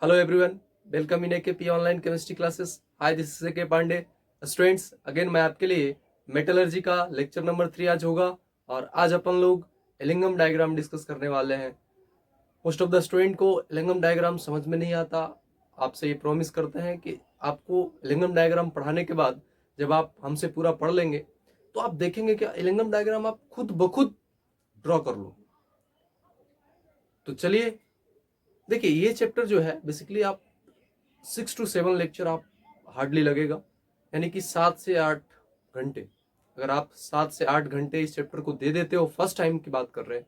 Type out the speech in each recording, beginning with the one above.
Hello everyone, welcome in AKP online chemistry classes. Hi, this is AK Pandey. Students again मैं आपके लिए metallurgy का lecture number 3 आज होगा और आज अपन लोग एलिंगम डायग्राम डिस्कस करने वाले हैं. मोस्ट ऑफ द स्टूडेंट को एलिंगम डायग्राम समझ में नहीं आता. आपसे ये प्रॉमिस करते हैं कि आपको एलिंगम डायग्राम पढ़ाने के बाद जब आप हमसे पूरा पढ़ लेंगे तो आप देखेंगे कि एलिंगम डायग्राम आप खुद ब खुद ड्रॉ कर लो. तो चलिए देखिए, ये चैप्टर जो है बेसिकली आप 6 to 7 लेक्चर आप हार्डली लगेगा, यानी कि 7 से 8 घंटे. अगर आप 7 से 8 घंटे इस चैप्टर को दे देते हो, फर्स्ट टाइम की बात कर रहे हैं,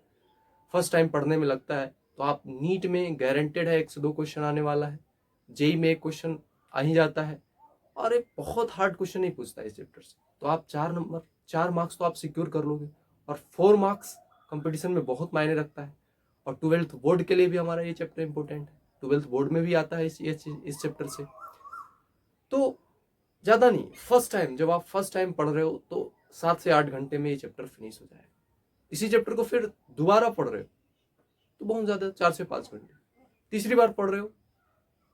फर्स्ट टाइम पढ़ने में लगता है, तो आप नीट में गारंटेड है 1 से 2 क्वेश्चन आने वाला है. जेई में 1 क्वेश्चन आ ही जाता है और एक बहुत हार्ड क्वेश्चन नहीं पूछता है इस चैप्टर से. तो आप 4 मार्क्स तो आप सिक्योर कर लोगे और 4 मार्क्स कंपटीशन में बहुत मायने रखता है. और 12th बोर्ड के लिए भी हमारा ये चैप्टर इंपॉर्टेंट है. 12th बोर्ड में भी आता है इस चैप्टर से. तो ज़्यादा नहीं, फर्स्ट टाइम जब आप फर्स्ट टाइम पढ़ रहे हो तो 7 से 8 घंटे में ये चैप्टर फिनिश हो जाएगा. इसी चैप्टर को फिर दोबारा पढ़ रहे हो तो बहुत ज़्यादा 4 से 5 घंटे. तीसरी बार पढ़ रहे हो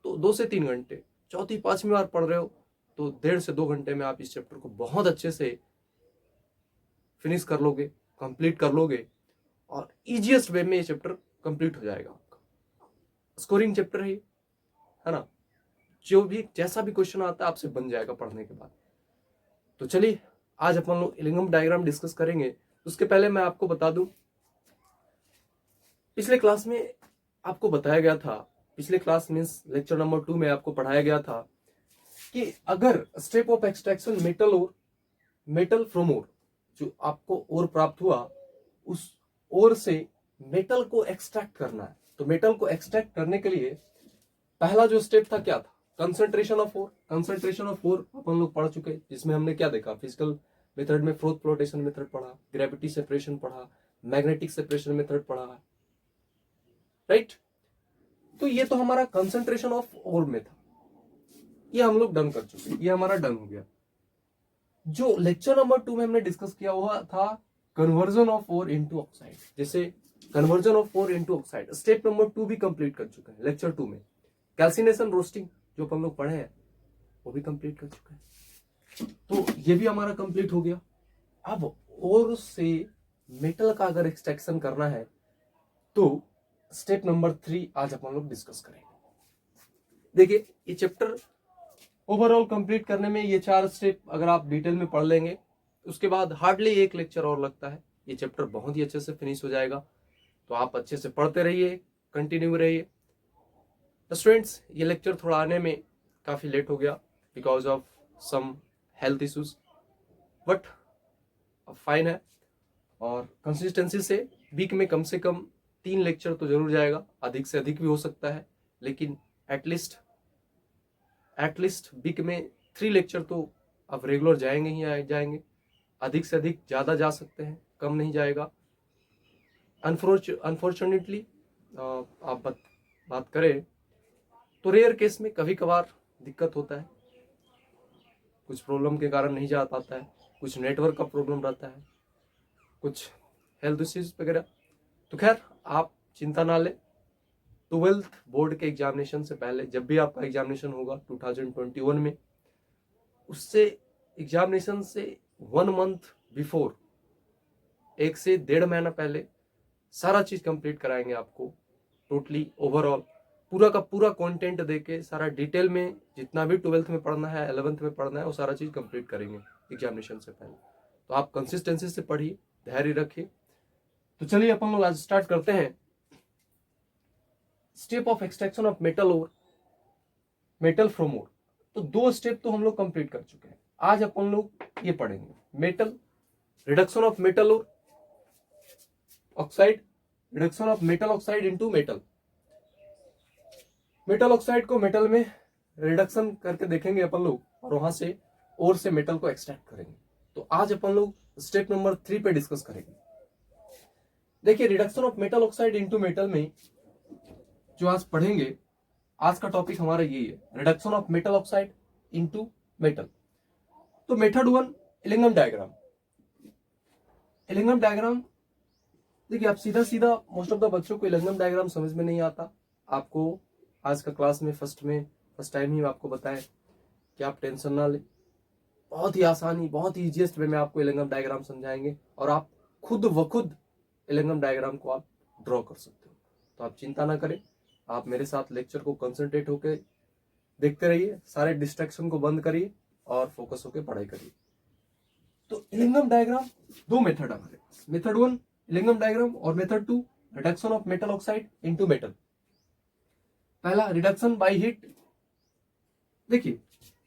तो 2 से 3 घंटे. चौथी 5वीं बार पढ़ रहे हो तो 1.5 से 2 घंटे में आप इस चैप्टर को बहुत अच्छे से फिनिश कर लोगे, कंप्लीट कर लोगे और इजीएस्ट वे में ये चैप्टर कंप्लीट हो जाएगा आपका. स्कोरिंग चैप्टर है ना. जो भी जैसा भी क्वेश्चन आता है आपसे बन जाएगा पढ़ने के बाद. तो चलिए आज अपन लोग एलिंगम डायग्राम डिस्कस करेंगे. उसके पहले मैं आपको बता दूं, पिछले क्लास में आपको बताया गया था, पिछले क्लास मीन्स लेक्चर नंबर 2 में आपको पढ़ाया गया था कि अगर step of extraction metal from ore, जो आपको ओर प्राप्त हुआ उस ओर से मेटल को एक्सट्रैक्ट करना है. तो मेटल को एक्सट्रैक्ट करने के लिए पहला जो स्टेप था क्या था? Concentration of ore. Concentration of ore अपन लोग पढ़ चुके, जिसमें हमने क्या देखा? फिजिकल मेथड में फ्रोथ फ्लोटेशन मेथड पढ़ा, ग्रेविटी सेपरेशन पढ़ा, मैग्नेटिक सेपरेशन मेथड पढ़ा, राइट. तो ये तो हमारा कंसंट्रेशन ऑफ ओर में था, ये हम लोग डन कर चुके, ये हमारा डन हो गया. जो लेक्चर नंबर 2 में हमने डिस्कस किया हुआ था conversion of ore into oxide. जैसे conversion of ore into oxide step number 2 भी कंप्लीट कर चुका है लेक्चर 2 में. कैल्सिनेशन रोस्टिंग जो हम लोग पढ़े हैं वो भी कंप्लीट कर चुका है. तो ये भी हमारा कंप्लीट हो गया. अब और से मेटल का अगर एक्सट्रैक्शन करना है तो स्टेप नंबर 3 आज अपन लोग डिस्कस करेंगे. देखिए, ये चैप्टर ओवरऑल कंप्लीट करने में ये 4 स्टेप अगर आप डिटेल में पढ़ लेंगे उसके बाद हार्डली 1 लेक्चर और लगता है, ये चैप्टर बहुत ही अच्छे से फिनिश हो जाएगा. तो आप अच्छे से पढ़ते रहिए, कंटिन्यू रहिए. स्टूडेंट्स, ये लेक्चर थोड़ा आने में काफ़ी लेट हो गया because of some health issues, but fine है. और कंसिस्टेंसी से वीक में कम से कम 3 लेक्चर तो जरूर जाएगा, अधिक से अधिक भी हो सकता है, लेकिन एटलीस्ट वीक में 3 लेक्चर तो अब रेगुलर जाएंगे ही जाएंगे. अधिक से अधिक ज़्यादा जा सकते हैं, कम नहीं जाएगा. अनफॉर्चुनेटली आप बात करें तो रेयर केस में कभी कभार दिक्कत होता है, कुछ प्रॉब्लम के कारण नहीं जा पाता है, कुछ नेटवर्क का प्रॉब्लम रहता है, कुछ हेल्थ इश्यूज वगैरह. तो खैर आप चिंता ना लें. 12th बोर्ड के एग्जामिनेशन से पहले जब भी आपका एग्जामिनेशन होगा 2021 में, उससे एग्जामिनेशन से 1 मंथ बिफोर, 1 से 1.5 महीना पहले सारा चीज़ कंप्लीट कराएंगे आपको. टोटली ओवरऑल पूरा का पूरा कंटेंट देके सारा डिटेल में जितना भी 12th में पढ़ना है, 11th में पढ़ना है, वो सारा चीज़ कंप्लीट करेंगे एग्जामिनेशन से पहले. तो आप कंसिस्टेंसी से पढ़िए, धैर्य रखिए. तो चलिए अपन लोग आज स्टार्ट करते हैं. Step of extraction of metal from ore. तो 2 स्टेप तो हम लोग कंप्लीट कर चुके हैं. आज अपन लोग ये पढ़ेंगे मेटल, रिडक्शन ऑफ मेटल और oxide, reduction of metal oxide into metal oxide को मेटल में रिडक्शन करके देखेंगे अपन लोग और वहां से ओर से मेटल को एक्सट्रैक्ट करेंगे. तो आज अपन लोग स्टेप नंबर 3 पे डिस्कस करेंगे. देखिए, reduction of metal oxide into metal में जो आज पढ़ेंगे, आज का टॉपिक हमारा यही है, reduction of metal oxide into metal. तो method 1, Ellingham diagram. Ellingham diagram देखिए, आप सीधा मोस्ट ऑफ द बच्चों को एलिंगम डायग्राम समझ में नहीं आता. आपको आज का क्लास में फर्स्ट टाइम ही आपको बताएं कि आप टेंशन ना लें। बहुत ही आसानी, बहुत ही इजीएस्ट वे में आपको एलिंगम डायग्राम समझाएंगे और आप खुद व खुद एलिंगम डायग्राम को आप ड्रॉ कर सकते हो। तो आप चिंता ना करें, आप मेरे साथ लेक्चर को कंसंट्रेट होकर देखते रहिए, सारे डिस्ट्रैक्शन को बंद करिए और फोकस होकर पढ़ाई करिए। तो एलिंगम डायग्राम दो मेथड है हमारे पास। मेथड 1 एलिंगम डायग्राम और method 2 reduction of metal oxide into metal. पहला रिडक्शन बाय हीट। देखिए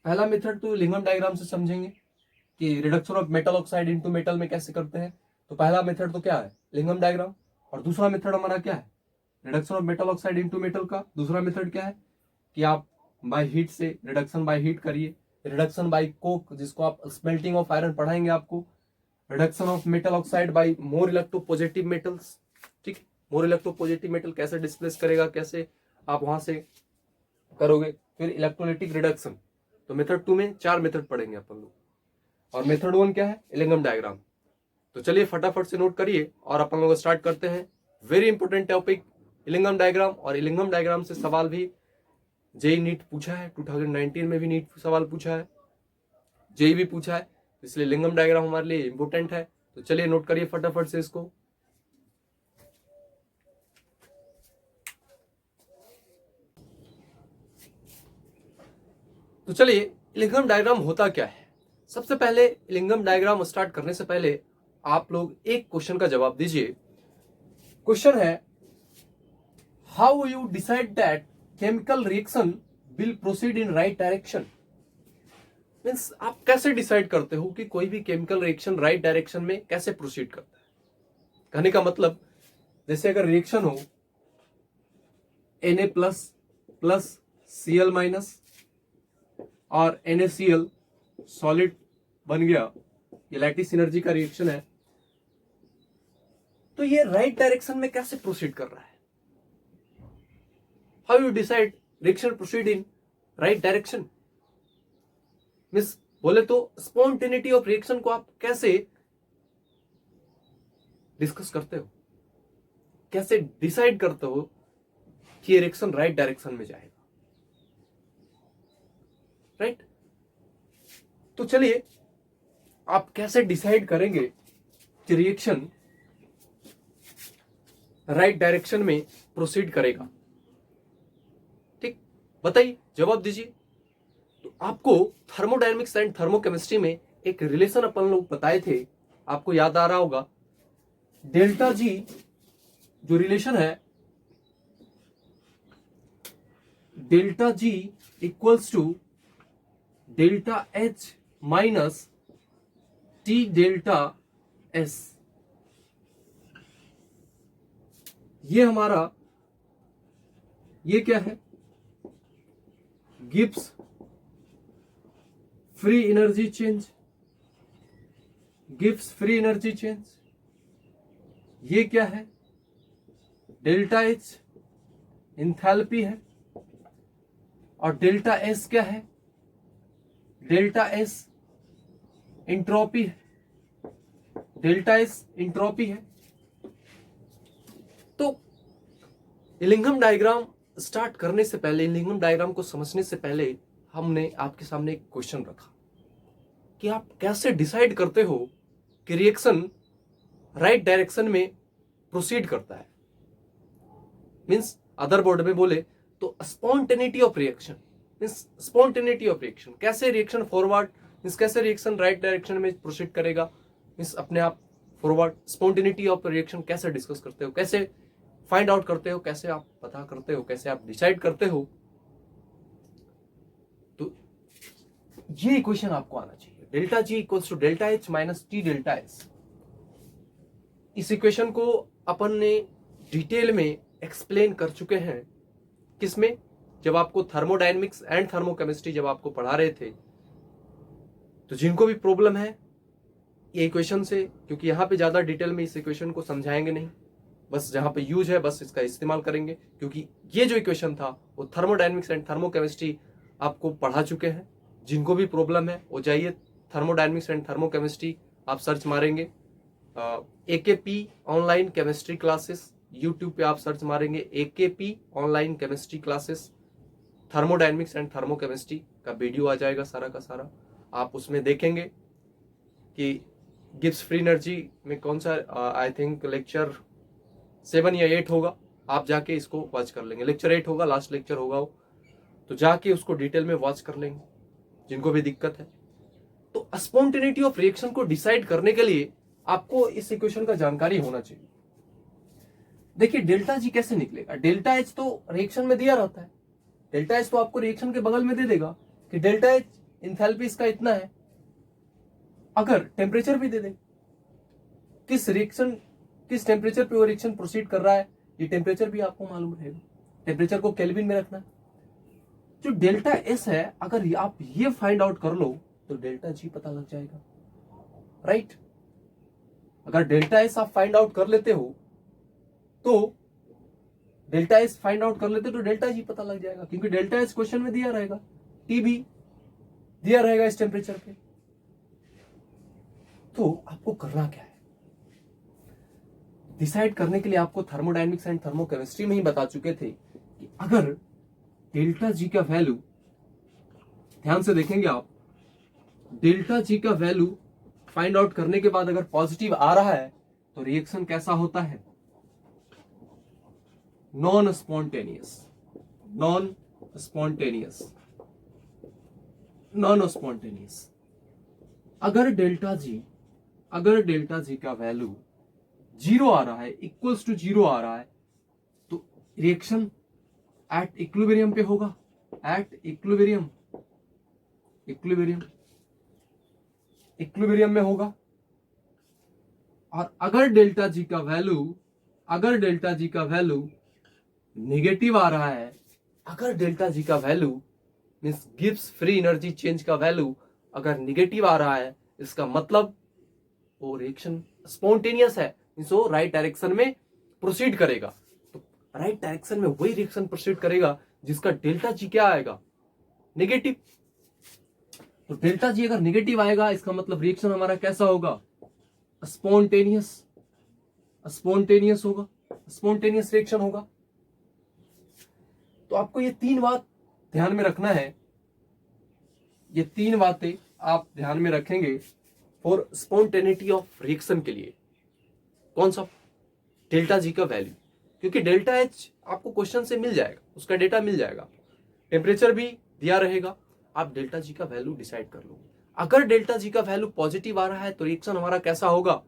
पहला मेथड तो एलिंगम डायग्राम से समझेंगे कि reduction of metal oxide into metal में कैसे करते हैं। तो पहला मेथड तो क्या है, एलिंगम डायग्राम, और दूसरा मेथड हमारा क्या है, reduction of metal oxide into metal का दूसरा मेथड क्या है कि आप बाय हीट से रिडक्शन बाय हीट करिए, रिडक्शन बाय कोक जिसको आप स्मेल्टिंग ऑफ आयरन पढ़ाएंगे आपको, reduction of metal oxide by more electropositive metals. ठीक, मोर इलेक्ट्रोपॉजिटिव मेटल कैसे डिस्प्लेस करेगा, कैसे आप वहां से करोगे। फिर इलेक्ट्रोलाइटिक रिडक्शन। तो मेथड 2 में 4 मेथड पढ़ेंगे अपन लोग, और मेथड 1 क्या है, एलिंगम डायग्राम। तो चलिए फटाफट से नोट करिए और अपन लोग स्टार्ट करते हैं। Very important topic Ellingham diagram, और एलिंगम डायग्राम से सवाल भी जेई नीट पूछा है, 2019 में भी नीट सवाल पूछा है, जेई भी पूछा है, इसलिए एलिंगम डायग्राम हमारे लिए इंपॉर्टेंट है। तो चलिए नोट करिए फटाफट से इसको। तो चलिए एलिंगम डायग्राम होता क्या है। सबसे पहले एलिंगम डायग्राम स्टार्ट करने से पहले आप लोग एक क्वेश्चन का जवाब दीजिए। क्वेश्चन है, how you decide that chemical reaction will proceed in right direction. Means आप कैसे डिसाइड करते हो कि कोई भी केमिकल रिएक्शन राइट डायरेक्शन में कैसे प्रोसीड करता है। कहने का मतलब, जैसे अगर रिएक्शन हो Na plus plus Cl minus और NaCl सॉलिड बन गया, ये लैटिस एनर्जी का रिएक्शन है, तो ये राइट डायरेक्शन में कैसे प्रोसीड कर रहा है। How you decide reaction proceed in right direction. Miss बोले तो स्पॉन्टेनिटी ऑफ रिएक्शन को आप कैसे डिस्कस करते हो, कैसे डिसाइड करते हो कि ये रिएक्शन राइट डायरेक्शन में जाएगा। राइट, तो चलिए आप कैसे डिसाइड करेंगे कि रिएक्शन राइट डायरेक्शन में प्रोसीड करेगा। ठीक, बताइए, जवाब दीजिए। तो आपको थर्मोडायनेमिक्स एंड थर्मोकेमिस्ट्री में एक रिलेशन अपन लोग बताए थे, आपको याद आ रहा होगा, डेल्टा जी जो रिलेशन है, delta G equals to delta H minus T delta S. ये हमारा, ये क्या है, Gibbs free energy change, Gibbs free energy change. ये क्या है, डेल्टा एच इंथैल्पी है, और डेल्टा एस क्या है, डेल्टा एस इंट्रोपी है, डेल्टा एस इंट्रोपी है। तो एलिंगम डायग्राम स्टार्ट करने से पहले, एलिंगम डायग्राम को समझने से पहले हमने आपके सामने एक क्वेश्चन रखा कि आप कैसे डिसाइड करते हो कि रिएक्शन राइट डायरेक्शन में प्रोसीड करता है। मींस अदर वर्ड में बोले तो spontaneity of reaction, means spontaneity of reaction, कैसे रिएक्शन फॉरवर्ड, मींस कैसे रिएक्शन राइट डायरेक्शन में प्रोसीड करेगा, मींस अपने आप फॉरवर्ड। स्पॉन्टेनिटी ऑफ रिएक्शन कैसे डिस्कस करते हो, कैसे फाइंड आउट करते हो, कैसे आप पता करते हो, कैसे आप डिसाइड करते हो। तो ये इक्वेशन आपको आना चाहिए, delta G equals to delta H minus T delta S. इस इक्वेशन को अपन ने डिटेल में एक्सप्लेन कर चुके हैं, किसमें, जब आपको थर्मोडायनेमिक्स एंड थर्मोकेमिस्ट्री जब आपको पढ़ा रहे थे। तो जिनको भी प्रॉब्लम है ये इक्वेशन से, क्योंकि यहाँ पे ज्यादा डिटेल में इस इक्वेशन को समझाएंगे नहीं, बस जहां पे यूज है बस इसका इस्तेमाल करेंगे, क्योंकि ये जो इक्वेशन था वो थर्मोडायनेमिक्स एंड थर्मोकेमिस्ट्री आपको पढ़ा चुके हैं। जिनको भी प्रॉब्लम है वो जाइए थर्मोडायनेमिक्स एंड थर्मोकेमिस्ट्री आप सर्च मारेंगे, AKP online chemistry classes, YouTube पे आप सर्च मारेंगे AKP online chemistry classes, thermodynamics and thermochemistry का वीडियो आ जाएगा सारा का सारा, आप उसमें देखेंगे कि गिब्स फ्री एनर्जी में कौन सा आई थिंक लेक्चर 7 या 8 होगा, आप जाके इसको वॉच कर लेंगे। लेक्चर 8 होगा, लास्ट लेक्चर होगा वो, तो जाके उसको डिटेल में वॉच कर लेंगे जिनको भी दिक्कत है। तो स्पॉन्टेनिटी ऑफ रिएक्शन को डिसाइड करने के लिए आपको इस इक्वेशन का जानकारी होना चाहिए। देखिए डेल्टा जी कैसे निकलेगा, डेल्टा एच तो रिएक्शन में दिया रहता है, डेल्टा एच तो आपको रिएक्शन के बगल में दे देगा कि डेल्टा एच इंथैल्पी इसका इतना है, अगर टेम्परेचर भी दे दे किस रिएक्शन किस टेम्परेचर पे वो रिएक्शन प्रोसीड कर रहा है, ये टेम्परेचर भी आपको मालूम रहेगा, टेम्परेचर को केल्विन में रखना है। जो डेल्टा एस है अगर आप ये फाइंड आउट कर लो तो डेल्टा जी पता लग जाएगा, राइट। अगर डेल्टा एस आप फाइंड आउट कर लेते हो तो डेल्टा एस फाइंड आउट कर लेते तो डेल्टा जी पता लग जाएगा, क्योंकि डेल्टा एस क्वेश्चन में दिया रहेगा, टी भी दिया रहेगा इस टेम्परेचर पे। तो आपको करना क्या है, डिसाइड करने के लिए आपको थर्मोडायनेमिक्स एंड थर्मोकेमिस्ट्री में ही बता चुके थे कि अगर डेल्टा जी का वैल्यू, ध्यान से देखेंगे आप, डेल्टा जी का वैल्यू फाइंड आउट करने के बाद अगर पॉजिटिव आ रहा है तो रिएक्शन कैसा होता है, non spontaneous, non spontaneous, non spontaneous. अगर डेल्टा जी का वैल्यू 0 आ रहा है, इक्वल्स टू 0 आ रहा है, तो रिएक्शन एट इक्विलिब्रियम पे होगा, एट इक्विलिब्रियम में होगा। और अगर डेल्टा जी का वैल्यू नेगेटिव आ रहा है, अगर डेल्टा जी का value means Gibbs free energy change का वैल्यू अगर नेगेटिव आ रहा है, इसका मतलब वो रिएक्शन स्पॉन्टेनियस है, मींस वो राइट डायरेक्शन में प्रोसीड करेगा। तो राइट डायरेक्शन में वही रिएक्शन प्रोसीड करेगा जिसका डेल्टा जी क्या आएगा, नेगेटिव। तो डेल्टा जी अगर नेगेटिव आएगा इसका मतलब रिएक्शन हमारा कैसा होगा, स्पॉन्टेनियस होगा, स्पॉन्टेनियस रिएक्शन होगा। तो आपको ये 3 बात ध्यान में रखना है, ये 3 बातें आप ध्यान में रखेंगे फॉर स्पॉन्टेनिटी ऑफ रिएक्शन के लिए। कौन सा, डेल्टा जी का वैल्यू, क्योंकि डेल्टा एच आपको क्वेश्चन से मिल जाएगा, उसका डेटा मिल जाएगा, टेम्परेचर भी दिया रहेगा, आप डेल्टा जी का वैल्यू डिसाइड कर लो। अगर डेल्टा जी का वैल्यू पॉजिटिव आ रहा है तो रिएक्शन हमारा कैसा होगा,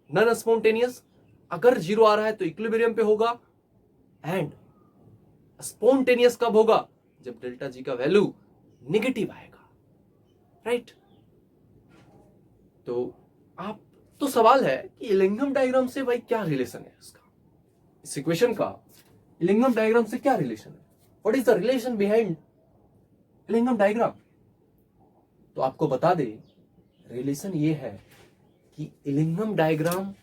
नॉन स्पॉन्टेनियस। अगर 0 आ रहा है तो इक्विलिब्रियम पे होगा। एंड स्पॉन्टेनियस कब होगा, जब डेल्टा जी का वैल्यू नेगेटिव आएगा, राइट। तो आप तो सवाल है कि इलिंगम डायग्राम से भाई क्या रिलेशन है इसका, इस इक्वेशन का इलिंगम डायग्राम से क्या रिलेशन है, what is the relation behind Ellingham diagram. तो आपको बता दे रिलेशन ये है कि इलिंगम डायग्राम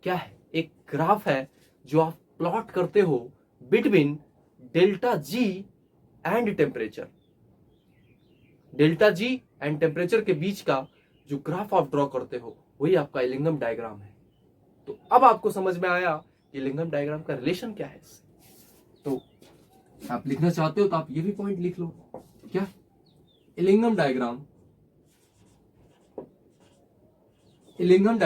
क्या है, एक ग्राफ है जो आप प्लॉट करते हो between delta G and temperature, delta G and temperature के बीच का जो ग्राफ आप ड्रॉ करते हो वही आपका इलिंगम डायग्राम है। तो अब आपको समझ में आया कि इलिंगम डायग्राम का रिलेशन क्या है इससे। तो आप लिखना चाहते हो तो आप ये भी पॉइंट लिख लो, क्या Ellingham diagram Ellingham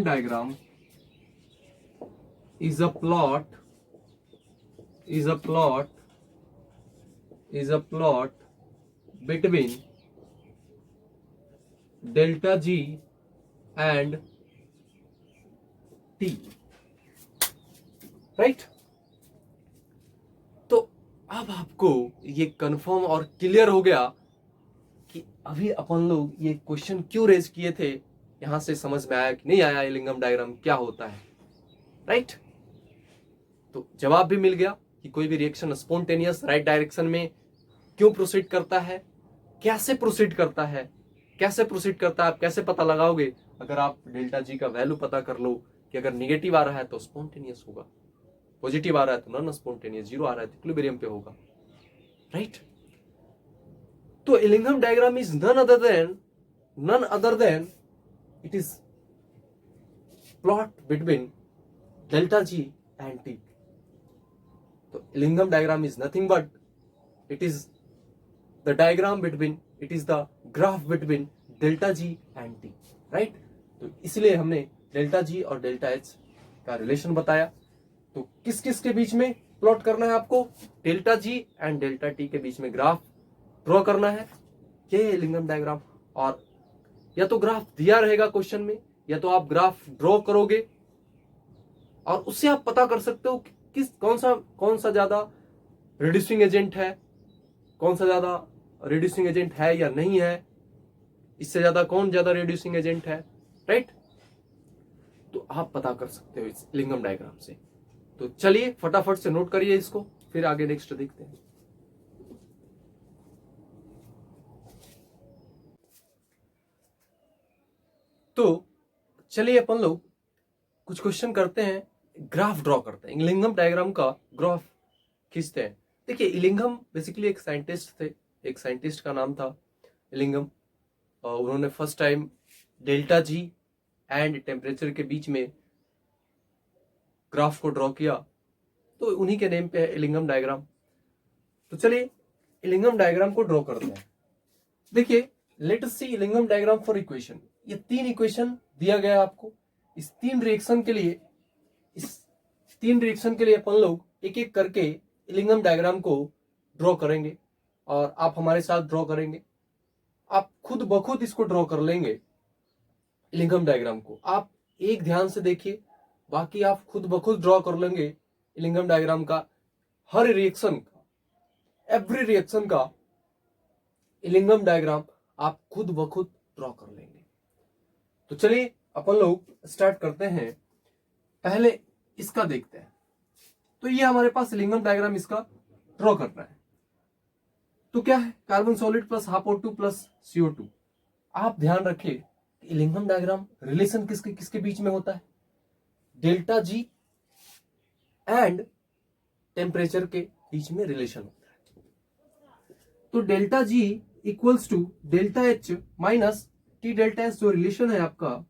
diagram is a plot between delta G and T, right. तो अब आपको ये कंफर्म और क्लियर हो गया कि अभी अपन लोग ये क्वेश्चन क्यों रेज किए थे, यहां से समझ में आया कि नहीं आया इलिंगम डायग्राम क्या होता है, राइट। तो जवाब भी मिल गया कि कोई भी रिएक्शन स्पॉन्टेनियस राइट डायरेक्शन में क्यों प्रोसीड करता है, कैसे प्रोसीड करता है, आप कैसे पता लगाओगे, अगर आप डेल्टा जी का वैल्यू पता कर लो कि अगर नेगेटिव आ रहा है तो स्पॉन्टेनियस होगा, पॉजिटिव आ रहा है तो नॉन स्पॉन्टेनियस, 0 आ रहा है तो इक्विलिब्रियम पे होगा, राइट। तो Ellingham diagram is none other than it is plot between delta G and T. तो Ellingham diagram is nothing but it is the diagram between, it is the graph between delta G and T, right. तो इसलिए हमने delta G और delta H का relation बताया। तो किस किस के बीच में प्लॉट करना है आपको? Delta G and delta T के बीच में ग्राफ ड्रॉ करना है, ये है इलिंगम डायग्राम। और या तो ग्राफ दिया रहेगा क्वेश्चन में, या तो आप ग्राफ ड्रॉ करोगे और उससे आप पता कर सकते हो कि कौन सा ज्यादा रिड्यूसिंग एजेंट है, कौन सा ज्यादा रिड्यूसिंग एजेंट है या नहीं है, इससे ज्यादा कौन ज्यादा रिड्यूसिंग एजेंट है, राइट। तो आप पता कर सकते हो इस इलिंगम डायग्राम से। तो चलिए फटाफट से नोट करिए इसको, फिर आगे नेक्स्ट देखते हैं। तो चलिए अपन लोग कुछ क्वेश्चन करते हैं, ग्राफ ड्रॉ करते हैं, इलिंगम डायग्राम का ग्राफ खींचते हैं। देखिए इलिंगम बेसिकली एक साइंटिस्ट थे, एक साइंटिस्ट का नाम था इलिंगम। उन्होंने first time delta G and temperature के बीच में ग्राफ को ड्रॉ किया, तो उन्हीं के नेम पे है इलिंगम डायग्राम। तो चलिए इलिंगम डायग्राम को ड्रॉ करते हैं। देखिए let us see Ellingham diagram for equation. ये 3 इक्वेशन दिया गया है आपको। इस 3 रिएक्शन के लिए अपन लोग एक एक करके इलिंगम डायग्राम को ड्रॉ करेंगे और आप हमारे साथ ड्रॉ करेंगे। आप खुद ब खुद इसको ड्रॉ कर लेंगे इलिंगम डायग्राम को। आप एक ध्यान से देखिए, बाकी आप खुद ब खुद ड्रॉ कर लेंगे इलिंगम डायग्राम का। हर रिएक्शन का, एवरी रिएक्शन का इलिंगम डायग्राम आप खुद ब खुद ड्रॉ कर लेंगे। तो चलिए अपन लोग स्टार्ट करते हैं। पहले इसका देखते हैं। तो ये हमारे पास इलिंगम डायग्राम इसका ड्रॉ करना है। तो क्या है? Carbon solid plus half O2 plus CO2। आप ध्यान रखिए इलिंगम डायग्राम रिलेशन किसके किसके बीच में होता है? डेल्टा जी एंड टेम्परेचर के बीच में रिलेशन होता है। तो delta G equals to delta H minus T delta H. जो रिलेशन है आपका,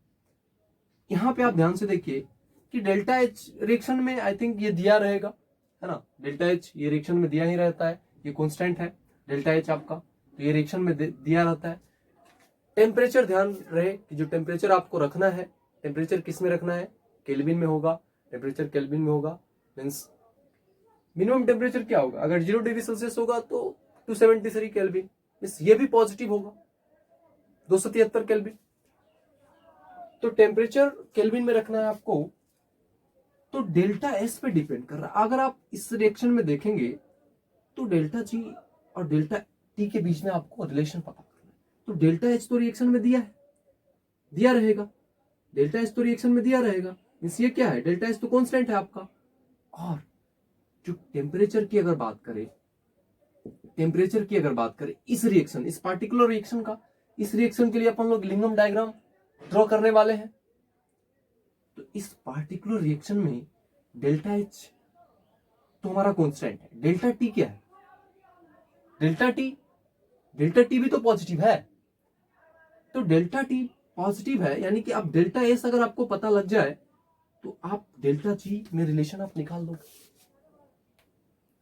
यहां पे आप ध्यान से देखिए कि डेल्टा एच रिएक्शन में आई थिंक ये दिया रहेगा, है ना। डेल्टा एच ये रिएक्शन में दिया ही रहता है, ये कांस्टेंट है डेल्टा एच आपका, तो ये रिएक्शन में दिया रहता है। टेम्परेचर ध्यान रहे कि जो टेम्परेचर आपको रखना है, टेम्परेचर किस में रखना है? केल्विन में होगा। टेम्परेचर केल्विन में होगा मीन्स मिनिमम टेम्परेचर क्या होगा? अगर 0 डिग्री सेल्सियस होगा तो 273 केल्विन, मीन्स ये भी पॉजिटिव होगा, 273 केल्विन। तो टेम्परेचर केल्विन में रखना है आपको। तो डेल्टा एस पे डिपेंड कर रहा है। अगर आप इस रिएक्शन में देखेंगे तो डेल्टा जी और डेल्टा टी के बीच में आपको रिलेशन पता करना है। तो डेल्टा एच तो रिएक्शन में दिया रहेगा, डेल्टा एच तो रिएक्शन में दिया रहेगा, मीन्स ये क्या है? डेल्टा एच तो कांस्टेंट है आपका। और जो टेम्परेचर की अगर बात करें इस रिएक्शन, इस पार्टिकुलर रिएक्शन का, इस रिएक्शन के लिए अपन लोग इलिंगम डायग्राम ड्रॉ करने वाले हैं। तो इस पार्टिकुलर रिएक्शन में डेल्टा एच तो हमारा कांस्टेंट है। डेल्टा टी क्या है? डेल्टा टी भी तो पॉजिटिव है। तो डेल्टा टी पॉजिटिव है, यानी कि आप डेल्टा एस अगर आपको पता लग जाए तो आप डेल्टा जी में रिलेशन आप निकाल दोगे,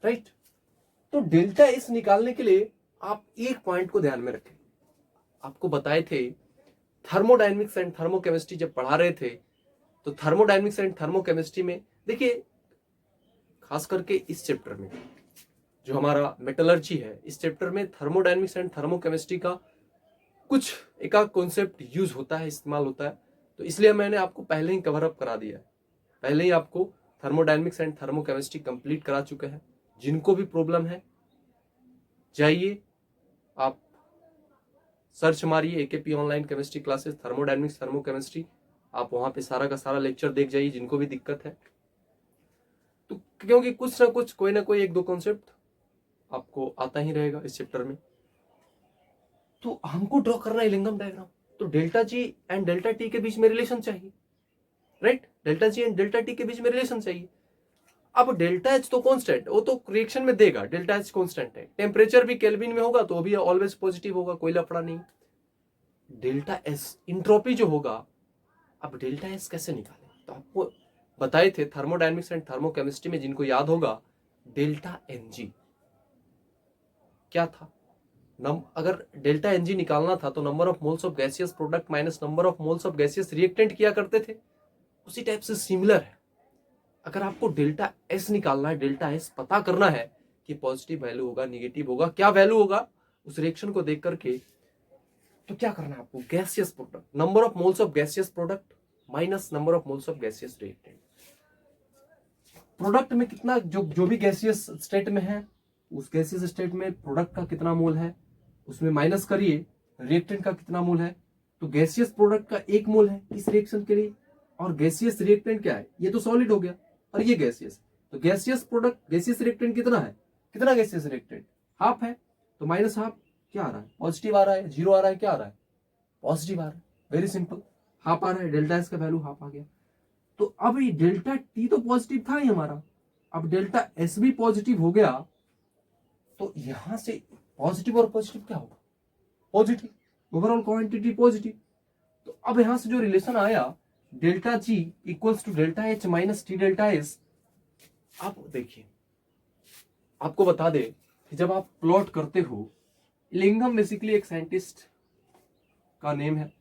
राइट। तो डेल्टा एस निकालने के लिए आप एक पॉइंट को ध्यान में रखें। आपको बताए थे थर्मोडायनेमिक्स एंड थर्मोकेमिस्ट्री जब पढ़ा रहे थे, तो थर्मोडायनेमिक्स एंड थर्मोकेमिस्ट्री में देखिए खास करके इस चैप्टर में जो हमारा मेटलर्जी है, इस चैप्टर में थर्मोडायनेमिक्स एंड थर्मोकेमिस्ट्री का कुछ एक कॉन्सेप्ट यूज होता है, इस्तेमाल होता है। तो इसलिए मैंने आपको पहले ही कवर अप करा दिया है, पहले ही आपको थर्मोडायनेमिक्स एंड थर्मोकेमिस्ट्री कंप्लीट करा चुके हैं। जिनको भी प्रॉब्लम है जाइए आप सर्च मारिए AKP online chemistry classes thermodynamics thermochemistry, आप वहां पे सारा का सारा लेक्चर देख जाइए जिनको भी दिक्कत है। तो क्योंकि कुछ ना कुछ कोई ना कोई 1-2 कॉन्सेप्ट आपको आता ही रहेगा इस चैप्टर में। तो हमको ड्रॉ करना है इलिंगम डायग्राम। तो delta G and delta T के बीच में रिलेशन चाहिए, right. Delta G and delta T के बीच में रिलेशन चाहिए। अब डेल्टा एच तो कांस्टेंट, वो तो रिएक्शन में देगा, डेल्टा एच कांस्टेंट है। टेम्परेचर भी केल्विन में होगा तो वो भी ऑलवेज पॉजिटिव होगा, कोई लफड़ा नहीं। डेल्टा एस इंट्रोपी जो होगा, अब डेल्टा एस कैसे निकालें? तो आपको बताए थे थर्मोडायनेमिक्स एंड थर्मोकेमिस्ट्री में, जिनको याद होगा, डेल्टा एनजी क्या था। अगर डेल्टा एनजी निकालना था तो number of moles of gaseous product minus number of moles of gaseous reactant किया करते थे। उसी टाइप से सिमिलर है, अगर आपको डेल्टा एस निकालना है, डेल्टा एस पता करना है कि पॉजिटिव वैल्यू होगा, निगेटिव होगा, क्या वैल्यू होगा उस रिएक्शन को देख करके, तो क्या करना है आपको, gaseous product, number of moles of gaseous product minus number of moles of gaseous reactant. Product में कितना, जो भी गैसियस स्टेट में है, उस गैसियस स्टेट में प्रोडक्ट का कितना मोल है, उसमें माइनस करिए रिएक्टेंट का कितना मोल है। तो गैसियस प्रोडक्ट का 1 मोल है इस रिएक्शन के लिए, और गैसियस रिएक्टेंट क्या है, ये तो सॉलिड हो गया और ये गैसियस। तो गैसियस प्रोडक्ट, गैसियस रिएक्टेंट कितना है, कितना गैसियस रिएक्टेंट, हाफ है। तो माइनस हाफ क्या आ रहा है, पॉजिटिव आ रहा है, जीरो आ रहा है, क्या आ रहा है, पॉजिटिव आ रहा है। वेरी सिंपल, हाफ आ रहा है, डेल्टा एस का वैल्यू हाफ आ गया। तो अब ये डेल्टा टी तो पॉजिटिव था ही हमारा, अब डेल्टा एस भी पॉजिटिव हो गया, तो यहां से पॉजिटिव और पॉजिटिव क्या होगा, पॉजिटिव, ओवरऑल क्वांटिटी पॉजिटिव। तो अब यहां से जो रिलेशन आया, delta G equals to delta H minus T delta S. आप देखिए, आपको बता दे कि जब आप प्लॉट करते हो, लिंगम बेसिकली एक साइंटिस्ट का नेम है,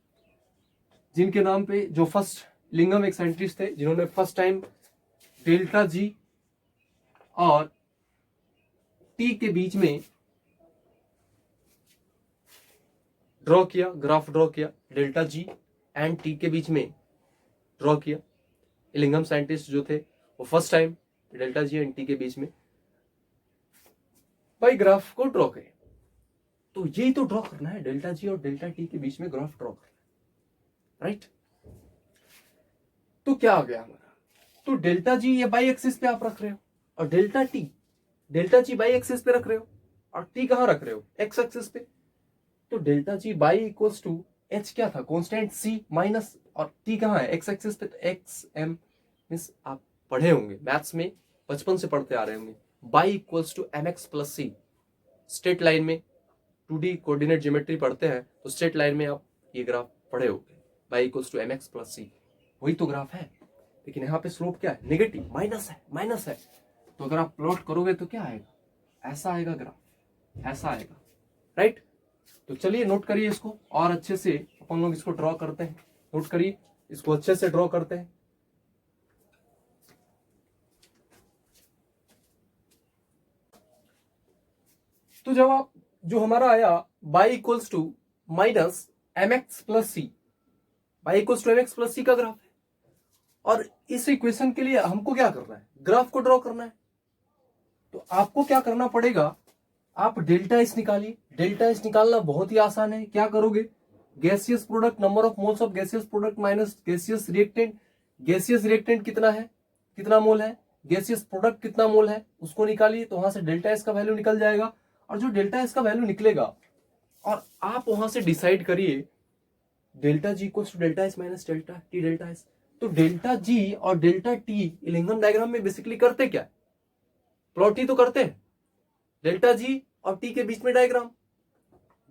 जिनके नाम पे जो फर्स्ट, लिंगम एक साइंटिस्ट थे जिन्होंने फर्स्ट टाइम डेल्टा जी और टी के बीच में ड्रॉ किया, ग्राफ ड्रॉ किया, डेल्टा जी एंड टी के बीच में ड्रॉ किया। लिंगम साइंटिस्ट जो थे वो first time delta G and T के बीच में भाई ग्राफ को ड्रॉ करें। तो यही तो ड्रॉ करना है, डेल्टा जी और डेल्टा टी के बीच में ग्राफ ड्रॉ करना है, राइट। तो क्या आ गया हमारा, तो डेल्टा जी ये बाई एक्सिस पे आप रख रहे हो, और delta T, delta G by axis पे रख रहे हो, और टी कहां रख रहे हो, एक्स एक्सिस पे। तो delta G y equals to H क्या था, कांस्टेंट सी माइनस, और टी कहां है, एक्स एक्सिस पे, तो एक्स एम मीन्स आप पढ़े होंगे मैथ्स में, बचपन से पढ़ते आ रहे होंगे, y equals to m x plus c. Straight line में 2D कोऑर्डिनेट ज्योमेट्री पढ़ते हैं तो स्ट्रेट लाइन में आप ये ग्राफ पढ़े होंगे, y equals to m x plus c, वही तो ग्राफ है। लेकिन यहाँ पे स्लोप क्या है, नेगेटिव, माइनस है, माइनस है। तो अगर आप प्लॉट करोगे तो क्या आएगा, ऐसा आएगा ग्राफ, ऐसा आएगा, राइट। तो चलिए नोट करिए इसको, और अच्छे से अपन लोग इसको ड्रॉ करते हैं, नोट करिए इसको, अच्छे से ड्रॉ करते हैं। तो जब आप, जो हमारा आया y equals to minus m x plus c, y equals to m x plus c का ग्राफ है, और इस इक्वेशन के लिए हमको क्या करना है, ग्राफ को ड्रॉ करना है। तो आपको क्या करना पड़ेगा, आप डेल्टा एस निकालिए। डेल्टा एस निकालना बहुत ही आसान है, क्या करोगे, gaseous product, number of moles of gaseous product minus gaseous reactant. Gaseous reactant कितना है, कितना मोल है, गैसियस प्रोडक्ट कितना मोल है, उसको निकालिए, तो वहां से डेल्टा एस का वैल्यू निकल जाएगा। और जो डेल्टा एस का वैल्यू निकलेगा, और आप वहां से डिसाइड करिए delta G equals to delta S minus delta T delta S. तो डेल्टा जी और डेल्टा टी लिंगम डायग्राम में बेसिकली करते क्या है, प्लॉट ही तो करते हैं, डेल्टा जी और टी के बीच में डायग्राम,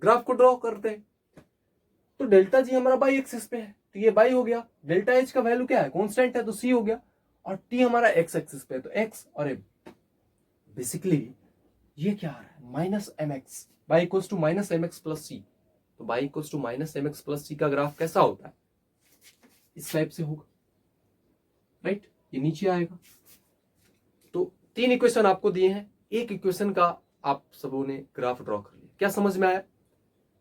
ग्राफ को ड्रॉ करते हैं। तो डेल्टा जी हमारा बाई एक्सिस पे है तो ये बाई हो गया, डेल्टा एच का वैल्यू क्या है, कांस्टेंट है तो सी हो गया, और टी हमारा एक्स एक्सिस पे है तो एक्स, और बेसिकली ये क्या आ रहा है, minus m x, y equals to minus m x plus c. तो y equals to minus m x plus c का ग्राफ कैसा होता है, इस टाइप से होगा, राइट, ये नीचे आएगा। तो 3 इक्वेशन आपको दिए हैं, एक इक्वेशन का आप सबों ने ग्राफ ड्रॉ कर लिया, क्या समझ में आया।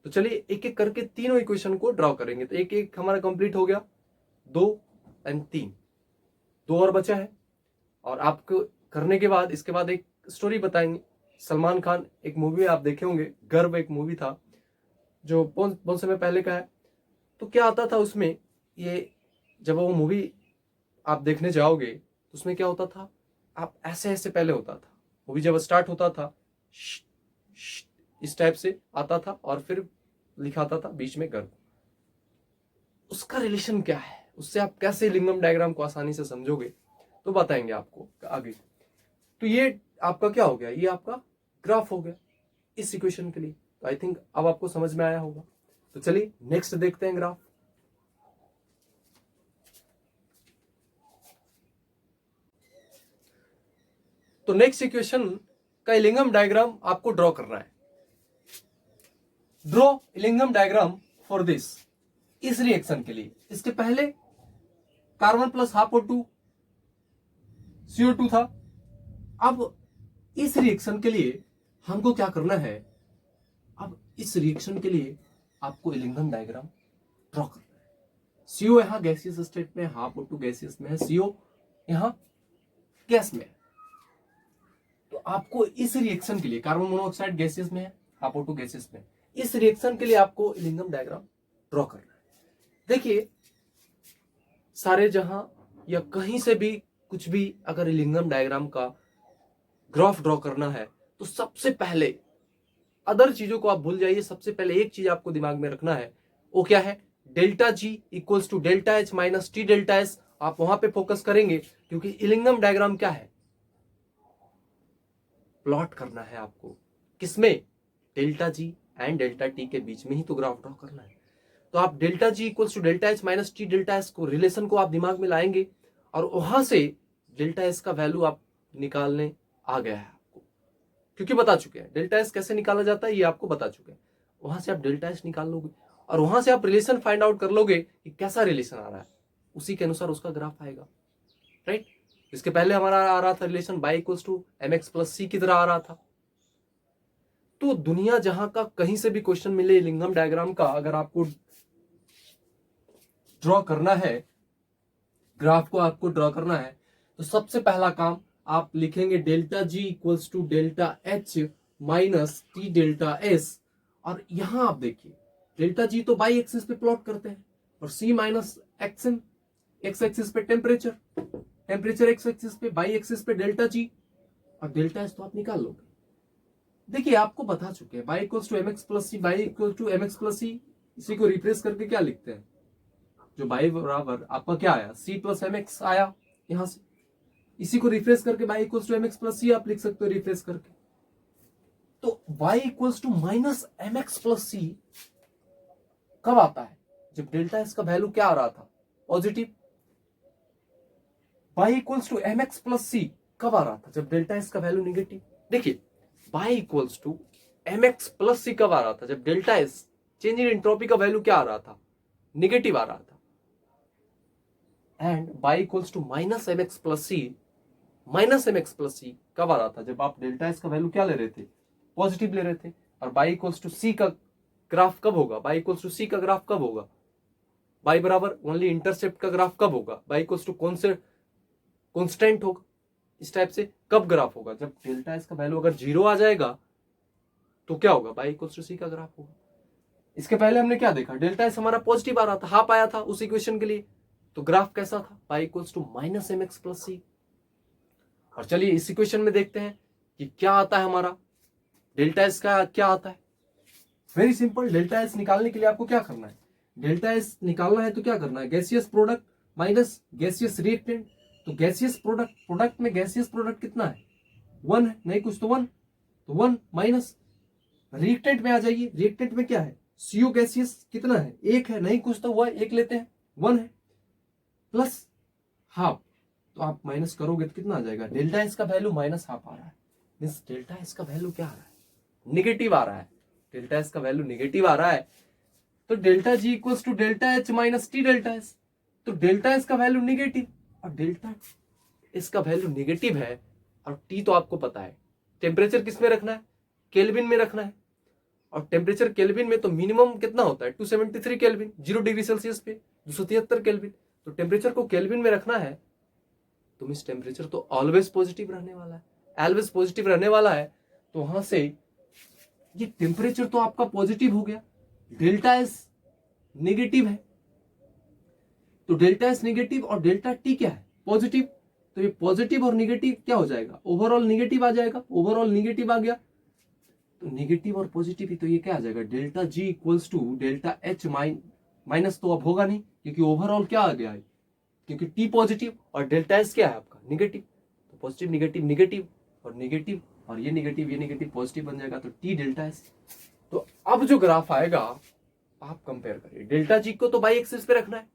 तो चलिए एक एक करके तीनों इक्वेशन को ड्रॉ करेंगे। तो एक एक हमारा कंप्लीट हो गया, 2 एंड 3, 2 और बचा है। और आपको करने के बाद, इसके बाद एक स्टोरी बताएंगे। सलमान खान एक मूवी आप देखे होंगे, गर्व एक मूवी था, जो बहुत समय पहले का है। तो क्या आता था उसमें, ये जब वो मूवी आप देखने जाओगे तो उसमें क्या होता था, आप ऐसे ऐसे पहले होता था, मूवी जब स्टार्ट होता था इस टाइप से आता था, और फिर लिखाता था बीच में गर्व। उसका रिलेशन क्या है, उससे आप कैसे लिंगम डायग्राम को आसानी से समझोगे, तो बताएंगे आपको आगे। तो ये आपका क्या हो गया, ये आपका ग्राफ हो गया इस इक्वेशन के लिए। तो आई थिंक अब आपको समझ में आया होगा। तो चलिए नेक्स्ट देखते हैं ग्राफ। तो नेक्स्ट इक्वेशन का इलिंगम डायग्राम आपको ड्रॉ करना है। ड्रॉ इलिंगम डायग्राम फॉर दिस, इस रिएक्शन के लिए। इसके पहले carbon plus half O2 CO2 था। अब इस रिएक्शन के लिए हमको क्या करना है, अब इस रिएक्शन के लिए आपको इलिंगम डायग्राम ड्रॉ करना है। CO यहां गैसियस स्टेट में, हाफ O2 गैसियस में है, CO यहां गैस में है। तो आपको इस रिएक्शन के लिए, कार्बन मोनोऑक्साइड गैसियस में है, हाफ O2 गैसियस में, इस रिएक्शन के लिए आपको इलिंगम डायग्राम ड्रॉ करना है। देखिए, सारे जहां या कहीं से भी कुछ भी अगर इलिंगम डायग्राम का ग्राफ ड्रॉ करना है तो सबसे पहले अदर चीजों को आप भूल जाइए। सबसे पहले एक चीज आपको दिमाग में रखना है, वो क्या है, delta G equals to delta H minus T delta S. आप वहां पे फोकस करेंगे क्योंकि इलिंगम डायग्राम क्या है, प्लॉट करना है आपको। किसमें, delta G and delta T के बीच में ही तो ग्राफ ड्रॉ करना है। तो आप delta G equals to delta H minus T delta S को, रिलेशन को आप दिमाग में लाएंगे और वहां से डेल्टा एस का वैल्यू आप निकालने आ गया है आपको, क्योंकि बता चुके हैं डेल्टा एस कैसे निकाला जाता है, ये आपको बता चुके हैं। वहां से आप डेल्टा एस निकाल लोगे और वहां से आप रिलेशन फाइंड आउट कर लोगे कि कैसा रिलेशन आ रहा है, उसी के अनुसार उसका ग्राफ आएगा, राइट। इसके पहले हमारा आ रहा था relation y equals to m x plus c की तरह आ रहा था। तो दुनिया जहां का कहीं से भी क्वेश्चन मिले इलिंगम डायग्राम का, अगर आपको ड्रॉ करना है, ग्राफ को आपको ड्रॉ करना है, तो सबसे पहला काम आप लिखेंगे delta G equals to delta H minus T delta S. और यहां आप देखिए, डेल्टा जी तो बाई एक्सिस पे प्लॉट करते हैं और सी माइनस एक्सएम, एक्स एक्सिस पे टेम्परेचर, टेम्परेचर एक्स एक्सिस पे, बाई एक्सिस पे डेल्टा जी, और डेल्टा एस तो आप निकाल लोगे। देखिए, आपको बता चुके हैं y equals to m x plus c, y equal to m x plus c, इसी को रिप्लेस करके क्या लिखते हैं, जो बाई बराबर आपका क्या आया, सी प्लस एम एक्स आया यहां से, इसी को रिफ्रेश करके y equals to m x plus c आप लिख सकते हो रिफ्रेश करके। तो y equals to minus m x plus c कब आता है, जब डेल्टा एस का वैल्यू क्या आ रहा था, positive. Y equals to m x plus c कब आ रहा था, जब डेल्टा एस का वैल्यू निगेटिव। देखिए, y equals to m x plus c कब आ रहा था, जब delta S, change in entropy का वैल्यू क्या आ रहा था, निगेटिव आ रहा था। And y equals to minus m x plus c, minus m x plus c कब आ रहा था, जब आप डेल्टा एस का वैल्यू क्या ले रहे थे, पॉजिटिव ले रहे थे। और बाई इक्वल्स टू सी का ग्राफ कब होगा, बाई इक्वल्स टू सी का ग्राफ कब होगा, बाई बराबर ओनली इंटरसेप्ट का ग्राफ कब होगा, बाई इक्वल्स टू कॉन्स्टेंट होगा। इस टाइप से कब ग्राफ होगा, जब डेल्टा एस का वैल्यू अगर 0 आ जाएगा तो क्या होगा, बाई इक्वल्स टू सी का ग्राफ होगा। इसके पहले हमने क्या देखा, डेल्टा एस हमारा पॉजिटिव आ रहा था, हाफ आया था उस इक्वेशन के लिए, तो ग्राफ कैसा था, y equals to minus m x plus c. और चलिए इस इक्वेशन में देखते हैं कि क्या आता है हमारा, डेल्टा एस का क्या आता है। वेरी सिंपल, डेल्टा एस निकालने के लिए आपको क्या करना है, डेल्टा एस निकालना है तो क्या करना है, gaseous product minus gaseous reactant. तो गैसियस प्रोडक्ट, प्रोडक्ट में गैसियस प्रोडक्ट कितना है, 1 है, नहीं कुछ तो 1, तो 1 माइनस रिएक्टेंट में आ जाइए, रिएक्टेंट में क्या है, सीओ गैसियस कितना है, 1 है, नहीं कुछ तो हुआ, 1 लेते हैं, 1 है, प्लस हाफ, तो आप माइनस करोगे तो कितना आ जाएगा, डेल्टा एस का वैल्यू माइनस हाफ आ रहा है, मींस डेल्टा एस का वैल्यू क्या आ रहा है, निगेटिव आ रहा है, डेल्टा एस का वैल्यू निगेटिव आ रहा है। तो delta G equals to delta H minus T delta S, तो डेल्टा एस का वैल्यू निगेटिव और डेल्टा एस का वैल्यू निगेटिव है, और टी तो आपको पता है, टेम्परेचर किस में रखना है, केल्विन में रखना है, और टेम्परेचर केल्विन में तो मिनिमम कितना होता है, 273 केल्विन, 0 डिग्री सेल्सियस पे 273 केल्विन। तो टेम्परेचर को केल्विन में रखना है, तो मींस टेम्परेचर तो ऑलवेज पॉजिटिव रहने वाला है, ऑलवेज पॉजिटिव रहने वाला है। तो वहां से ये टेम्परेचर तो आपका पॉजिटिव हो गया, डेल्टा एस नेगेटिव है, तो डेल्टा एस नेगेटिव और डेल्टा टी क्या है, पॉजिटिव। तो ये पॉजिटिव और नेगेटिव क्या हो जाएगा, ओवरऑल नेगेटिव आ जाएगा, ओवरऑल नेगेटिव आ गया, तो नेगेटिव और पॉजिटिव ही, तो ये क्या आ जाएगा, delta G equals to delta H minus, तो अब होगा नहीं क्योंकि ओवरऑल क्या आ गया है, क्योंकि टी पॉजिटिव और डेल्टा एस क्या है आपका निगेटिव, तो पॉजिटिव नेगेटिव नेगेटिव और नेगेटिव, और ये नेगेटिव पॉजिटिव बन जाएगा, तो टी डेल्टा एस। तो अब जो ग्राफ आएगा आप कंपेयर करिए, डेल्टा जी को तो बाई एक्सिस पे रखना है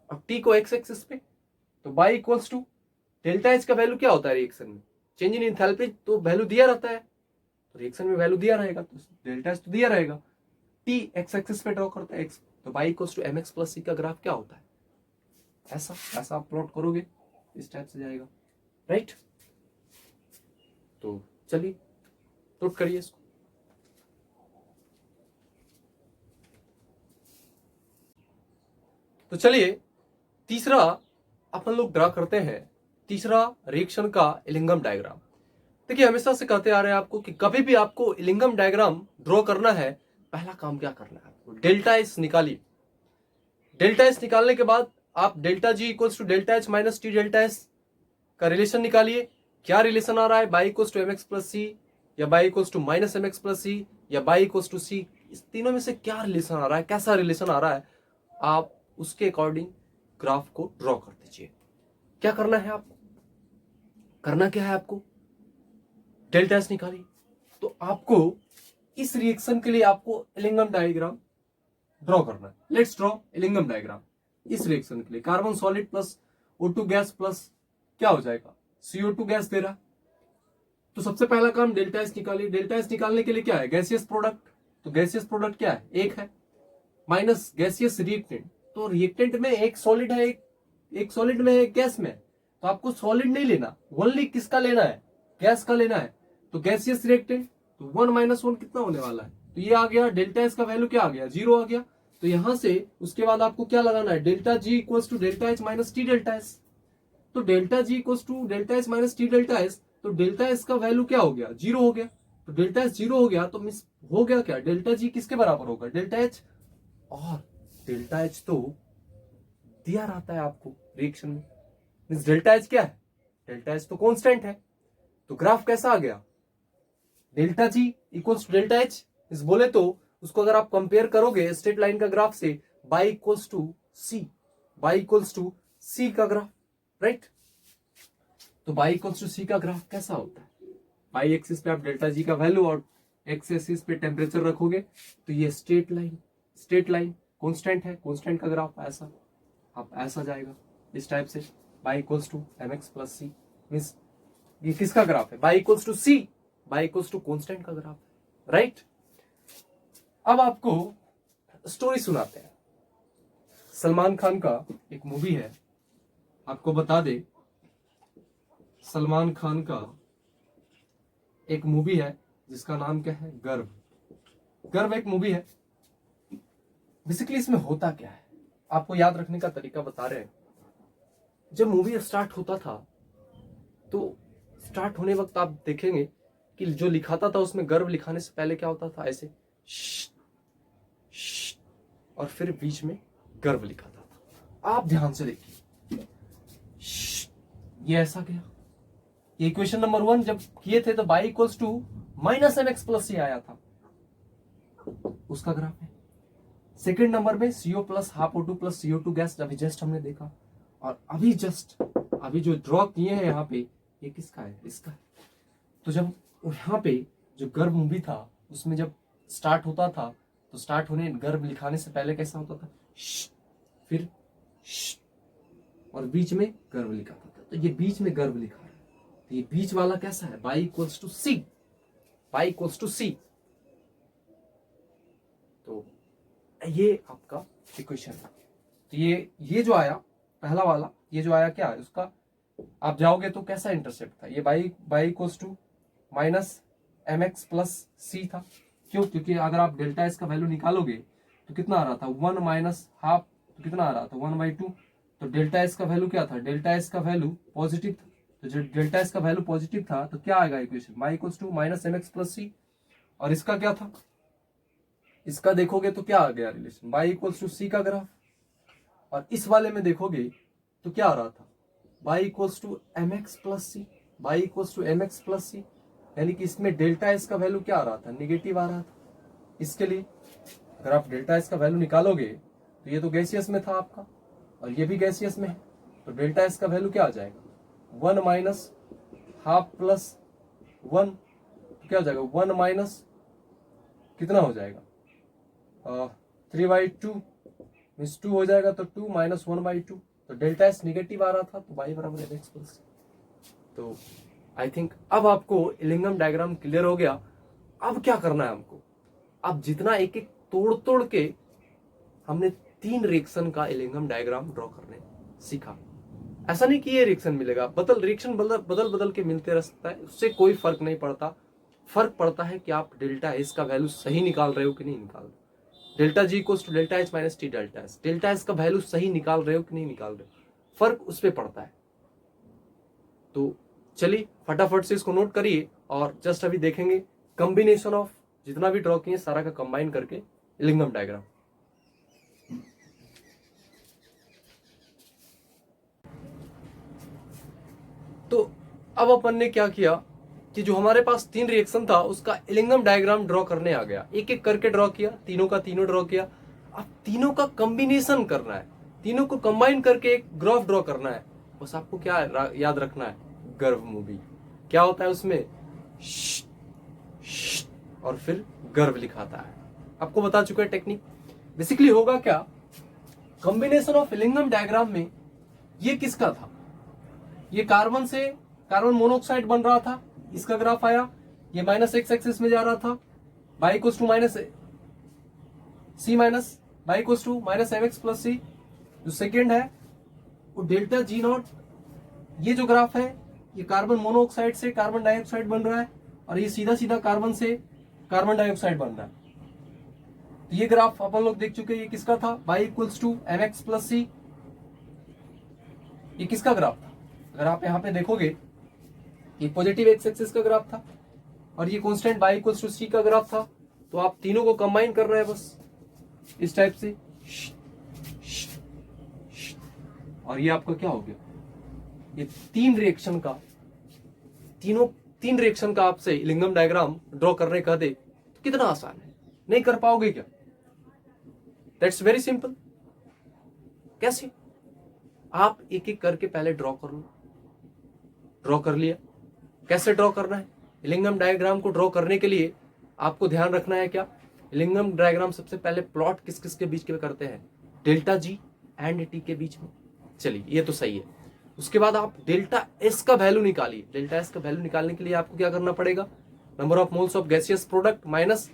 और टी को एक्स एक्सिस पे, तो y equals to delta H का वैल्यू क्या होता है रिएक्शन में, चेंज इन इंथैल्पी तो वैल्यू दिया रहता है, तो रिएक्शन में वैल्यू दिया रहेगा, तो डेल्टा एच तो दिया रहेगा। टी एक्स एक्सिस पे ड्रॉ करता है एक्स, तो y equals to mx plus c का ग्राफ क्या होता है, ऐसा ऐसा आप प्लॉट करोगे, इस टाइप से जाएगा, राइट। तो चलिए प्लॉट करिए इसको। तो चलिए तीसरा अपन लोग ड्रा करते हैं, तीसरा रिएक्शन का इलिंगम डायग्राम। देखिए हमेशा से कहते आ रहे हैं आपको कि कभी भी आपको इलिंगम डायग्राम ड्रॉ करना है, पहला काम क्या करना है आपको, डेल्टा एच निकालिए। डेल्टा एच निकालने के बाद आप delta G equals to delta H minus T delta H का रिलेशन निकालिए। क्या रिलेशन आ रहा है, y equals to m x plus c, या y equals to minus m x plus c, या बाई इक्वल्स टू सी, इस तीनों में से क्या रिलेशन आ रहा है, कैसा रिलेशन आ रहा है, आप उसके अकॉर्डिंग ग्राफ को ड्रॉ कर दीजिए। क्या करना है आपको, करना क्या है आपको, डेल्टा एच निकालिए। तो आपको इस रिएक्शन के लिए आपको इलिंगम डायग्राम ड्रॉ करना है। लेट्स ड्रॉ इलिंगम डायग्राम इस रिएक्शन के लिए। Carbon solid plus O2 gas plus क्या हो जाएगा, CO2 गैस दे रहा। तो सबसे पहला काम डेल्टा एच निकालिए। डेल्टा एच निकालने के लिए क्या है, गैसियस प्रोडक्ट, तो गैसियस प्रोडक्ट क्या है, एक है, माइनस गैसियस रिएक्टेंट, तो रिएक्टेंट में एक सॉलिड है, एक सॉलिड में एक गैस में, तो आपको सॉलिड नहीं लेना, ओनली किसका लेना है, गैस का लेना है। तो गैसियस रिएक्टेंट, तो 1 माइनस 1 कितना होने वाला है, तो ये आ गया, डेल्टा एच का वैल्यू क्या आ गया, 0 आ गया। तो यहां से उसके बाद आपको क्या लगाना है, delta G equals to delta H minus T delta H. तो delta G equals to delta H minus T delta H, तो डेल्टा एच का वैल्यू क्या हो गया, 0 हो गया। तो डेल्टा एच 0 हो गया, तो मिस हो गया क्या, डेल्टा जी किसके बराबर होगा, डेल्टा एच। और डेल्टा एच तो दिया रहता है आपको रिएक्शन में, मींस डेल्टा एच क्या है, डेल्टा एच तो कांस्टेंट है। तो ग्राफ कैसा आ गया, delta G equals to delta H. इस बोले तो उसको अगर आप कंपेयर करोगे स्ट्रेट लाइन का ग्राफ से, y equals to c, y equals to c का ग्राफ, राइट। तो बाई इक्वल्स टू सी का ग्राफ कैसा होता है, बाई एक्सिस पे आप डेल्टा जी का वैल्यू और एक्स एक्सिस पे टेम्परेचर रखोगे, तो ये स्ट्रेट लाइन कांस्टेंट है, कांस्टेंट का ग्राफ ऐसा आप ऐसा जाएगा इस टाइप से, y equals to m x plus c, means ये किसका ग्राफ है, y equals to c, y equals to constant का ग्राफ, राइट। अब आपको स्टोरी सुनाते हैं। सलमान खान का एक मूवी है, आपको बता दे, सलमान खान का एक मूवी है जिसका नाम क्या है, गर्व। गर्व एक मूवी है। बेसिकली इसमें होता क्या है, आपको याद रखने का तरीका बता रहे हैं। जब मूवी स्टार्ट होता था, तो स्टार्ट होने वक्त आप देखेंगे कि जो लिखाता था उसमें गर्व लिखाने से पहले क्या होता था, ऐसे और फिर बीच में गर्व लिखाता था। आप ध्यान से देखिए, ये ऐसा गया। ये इक्वेशन नंबर 1 जब किए थे तो y equals to minus m x plus c आया था, उसका ग्राफ है। सेकेंड नंबर में CO plus half O2 plus CO2 gas अभी जस्ट हमने देखा, और अभी जो ड्रॉ किए हैं यहाँ पे, ये किसका है, इसका है। तो जब यहाँ पे जो गर्व मूवी था उसमें जब स्टार्ट होता था, तो स्टार्ट होने गर्व लिखाने से पहले कैसा होता था, फिर और बीच में गर्व लिखाता था। तो ये बीच में गर्व लिखा है, तो ये बीच वाला कैसा है, y equals to c, y equals to c. तो ये आपका इक्वेशन है। तो ये जो आया पहला वाला, ये जो आया क्या है उसका, आप जाओगे तो कैसा इंटरसेप्ट था, ये y equals to minus m x plus c था। क्यों, क्योंकि अगर आप डेल्टा एस का वैल्यू निकालोगे तो कितना आ रहा था, 1 माइनस हाफ, तो कितना आ रहा था 1/2। तो डेल्टा एस का वैल्यू क्या था, डेल्टा एस का वैल्यू पॉजिटिव था। तो जब डेल्टा एस का वैल्यू पॉजिटिव था तो क्या आएगा equation, y equals to minus m x plus c. और इसका क्या था, इसका देखोगे तो क्या आ गया relation, y equals to c का ग्राफ। और इस वाले में देखोगे तो क्या आ रहा था, y equals to m x plus c, y equals to m x plus c. यानी कि इसमें डेल्टा एस का वैल्यू क्या आ रहा था, निगेटिव आ रहा था। इसके लिए अगर आप डेल्टा एस का वैल्यू निकालोगे तो ये तो गैसियस में था आपका, और ये भी गैसियस में है, तो डेल्टा एस का वैल्यू क्या आ जाएगा, 1 माइनस हाफ प्लस 1, तो क्या हो जाएगा 1 माइनस कितना हो जाएगा 3/2 मीन्स 2 हो जाएगा, तो 2 माइनस 1/2। तो डेल्टा एस निगेटिव आ रहा था, तो y बराबर एम एक्स प्लस। तो आई थिंक अब आपको इलिंगम डायग्राम क्लियर हो गया। अब क्या करना है हमको, अब जितना एक एक तोड़ तोड़ के हमने 3 रिएक्शन का इलिंगम डायग्राम ड्रॉ करने सीखा। ऐसा नहीं कि ये रिएक्शन मिलेगा, रिएक्शन बदल के मिलते रह सकता है, उससे कोई फर्क नहीं पड़ता। फर्क पड़ता है कि आप डेल्टा एस का वैल्यू सही निकाल रहे हो कि नहीं निकाल रहे हो। Delta G equals to delta H minus T delta S, delta S का वैल्यू सही निकाल रहे हो कि नहीं निकाल रहे हो, फर्क उस पर पड़ता है। तो चलिए फटाफट से इसको नोट करिए और जस्ट अभी देखेंगे कॉम्बिनेशन ऑफ जितना भी ड्रॉ किए सारा का कंबाइन करके इलिंगम डायग्राम। तो अब अपन ने क्या किया कि जो हमारे पास 3 रिएक्शन था उसका इलिंगम डायग्राम ड्रॉ करने आ गया, एक एक करके ड्रॉ किया, तीनों का तीनों ड्रॉ किया। अब तीनों का कॉम्बिनेशन करना है, तीनों को कंबाइन करके एक ग्राफ ड्रॉ करना है। बस आपको क्या याद रखना है, गर्व मूवी क्या होता है उसमें और फिर गर्व लिखाता है। आपको बता चुका है टेक्निक। बेसिकली होगा क्या, कॉम्बिनेशन ऑफ इलिंगम डायग्राम में ये किसका था, ये कार्बन से कार्बन मोनोऑक्साइड बन रहा था, इसका ग्राफ आया, ये माइनस एक्स एक्सिस में जा रहा था, y equals to minus c minus y equals to minus m x plus c. जो सेकेंड है वो डेल्टा जी नॉट, ये जो ग्राफ है ये कार्बन मोनोऑक्साइड से कार्बन डाइऑक्साइड बन रहा है और ये सीधा सीधा कार्बन से कार्बन डाइऑक्साइड बन रहा है। तो ये ग्राफ अपन लोग देख चुके हैं, ये किसका था, y equals to m x plus c. ये किसका ग्राफ था, अगर आप यहां पे देखोगे ये पॉजिटिव एक्स एक्सिस का ग्राफ था और ये constant by equals to c का ग्राफ था। तो आप तीनों को कंबाइन कर रहे हैं बस इस टाइप से, और ये आपका क्या हो गया, ये 3 रिएक्शन का तीन रिएक्शन का आपसे इलिंगम डायग्राम ड्रॉ करने का दे तो कितना आसान है, नहीं कर पाओगे क्या? That's very simple. कैसे, आप एक एक करके पहले ड्रॉ कर लो। ड्रॉ कर लिया, कैसे ड्रॉ करना है, इलिंगम डायग्राम को ड्रॉ करने के लिए आपको ध्यान रखना है क्या, इलिंगम डायग्राम सबसे पहले प्लॉट किस किस के बीच में करते हैं, डेल्टा जी एंड टी के बीच में। चलिए ये तो सही है। उसके बाद आप डेल्टा एस का वैल्यू निकालिए। डेल्टा एस का वैल्यू निकालने के लिए आपको क्या करना पड़ेगा, number of moles of gaseous product minus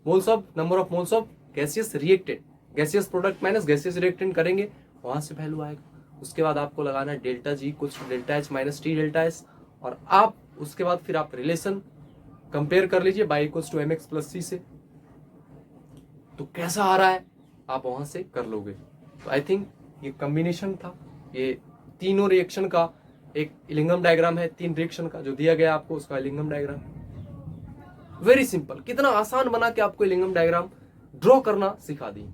number of moles of gaseous reactant, gaseous product minus gaseous reactant करेंगे, वहां से वैल्यू आएगा। उसके बाद आपको लगाना है delta G equals to delta H minus T delta S, और आप उसके बाद फिर आप रिलेशन कंपेयर कर लीजिए y equals to m x plus c से। तो कैसा आ रहा है आप वहां से कर लोगे। तो आई थिंक ये कॉम्बिनेशन था, ये तीनों रिएक्शन का एक इलिंगम डायग्राम है, 3 रिएक्शन का जो दिया गया आपको उसका इलिंगम डायग्राम। वेरी सिंपल, कितना आसान बना के आपको इलिंगम डायग्राम ड्रॉ करना सिखा दी।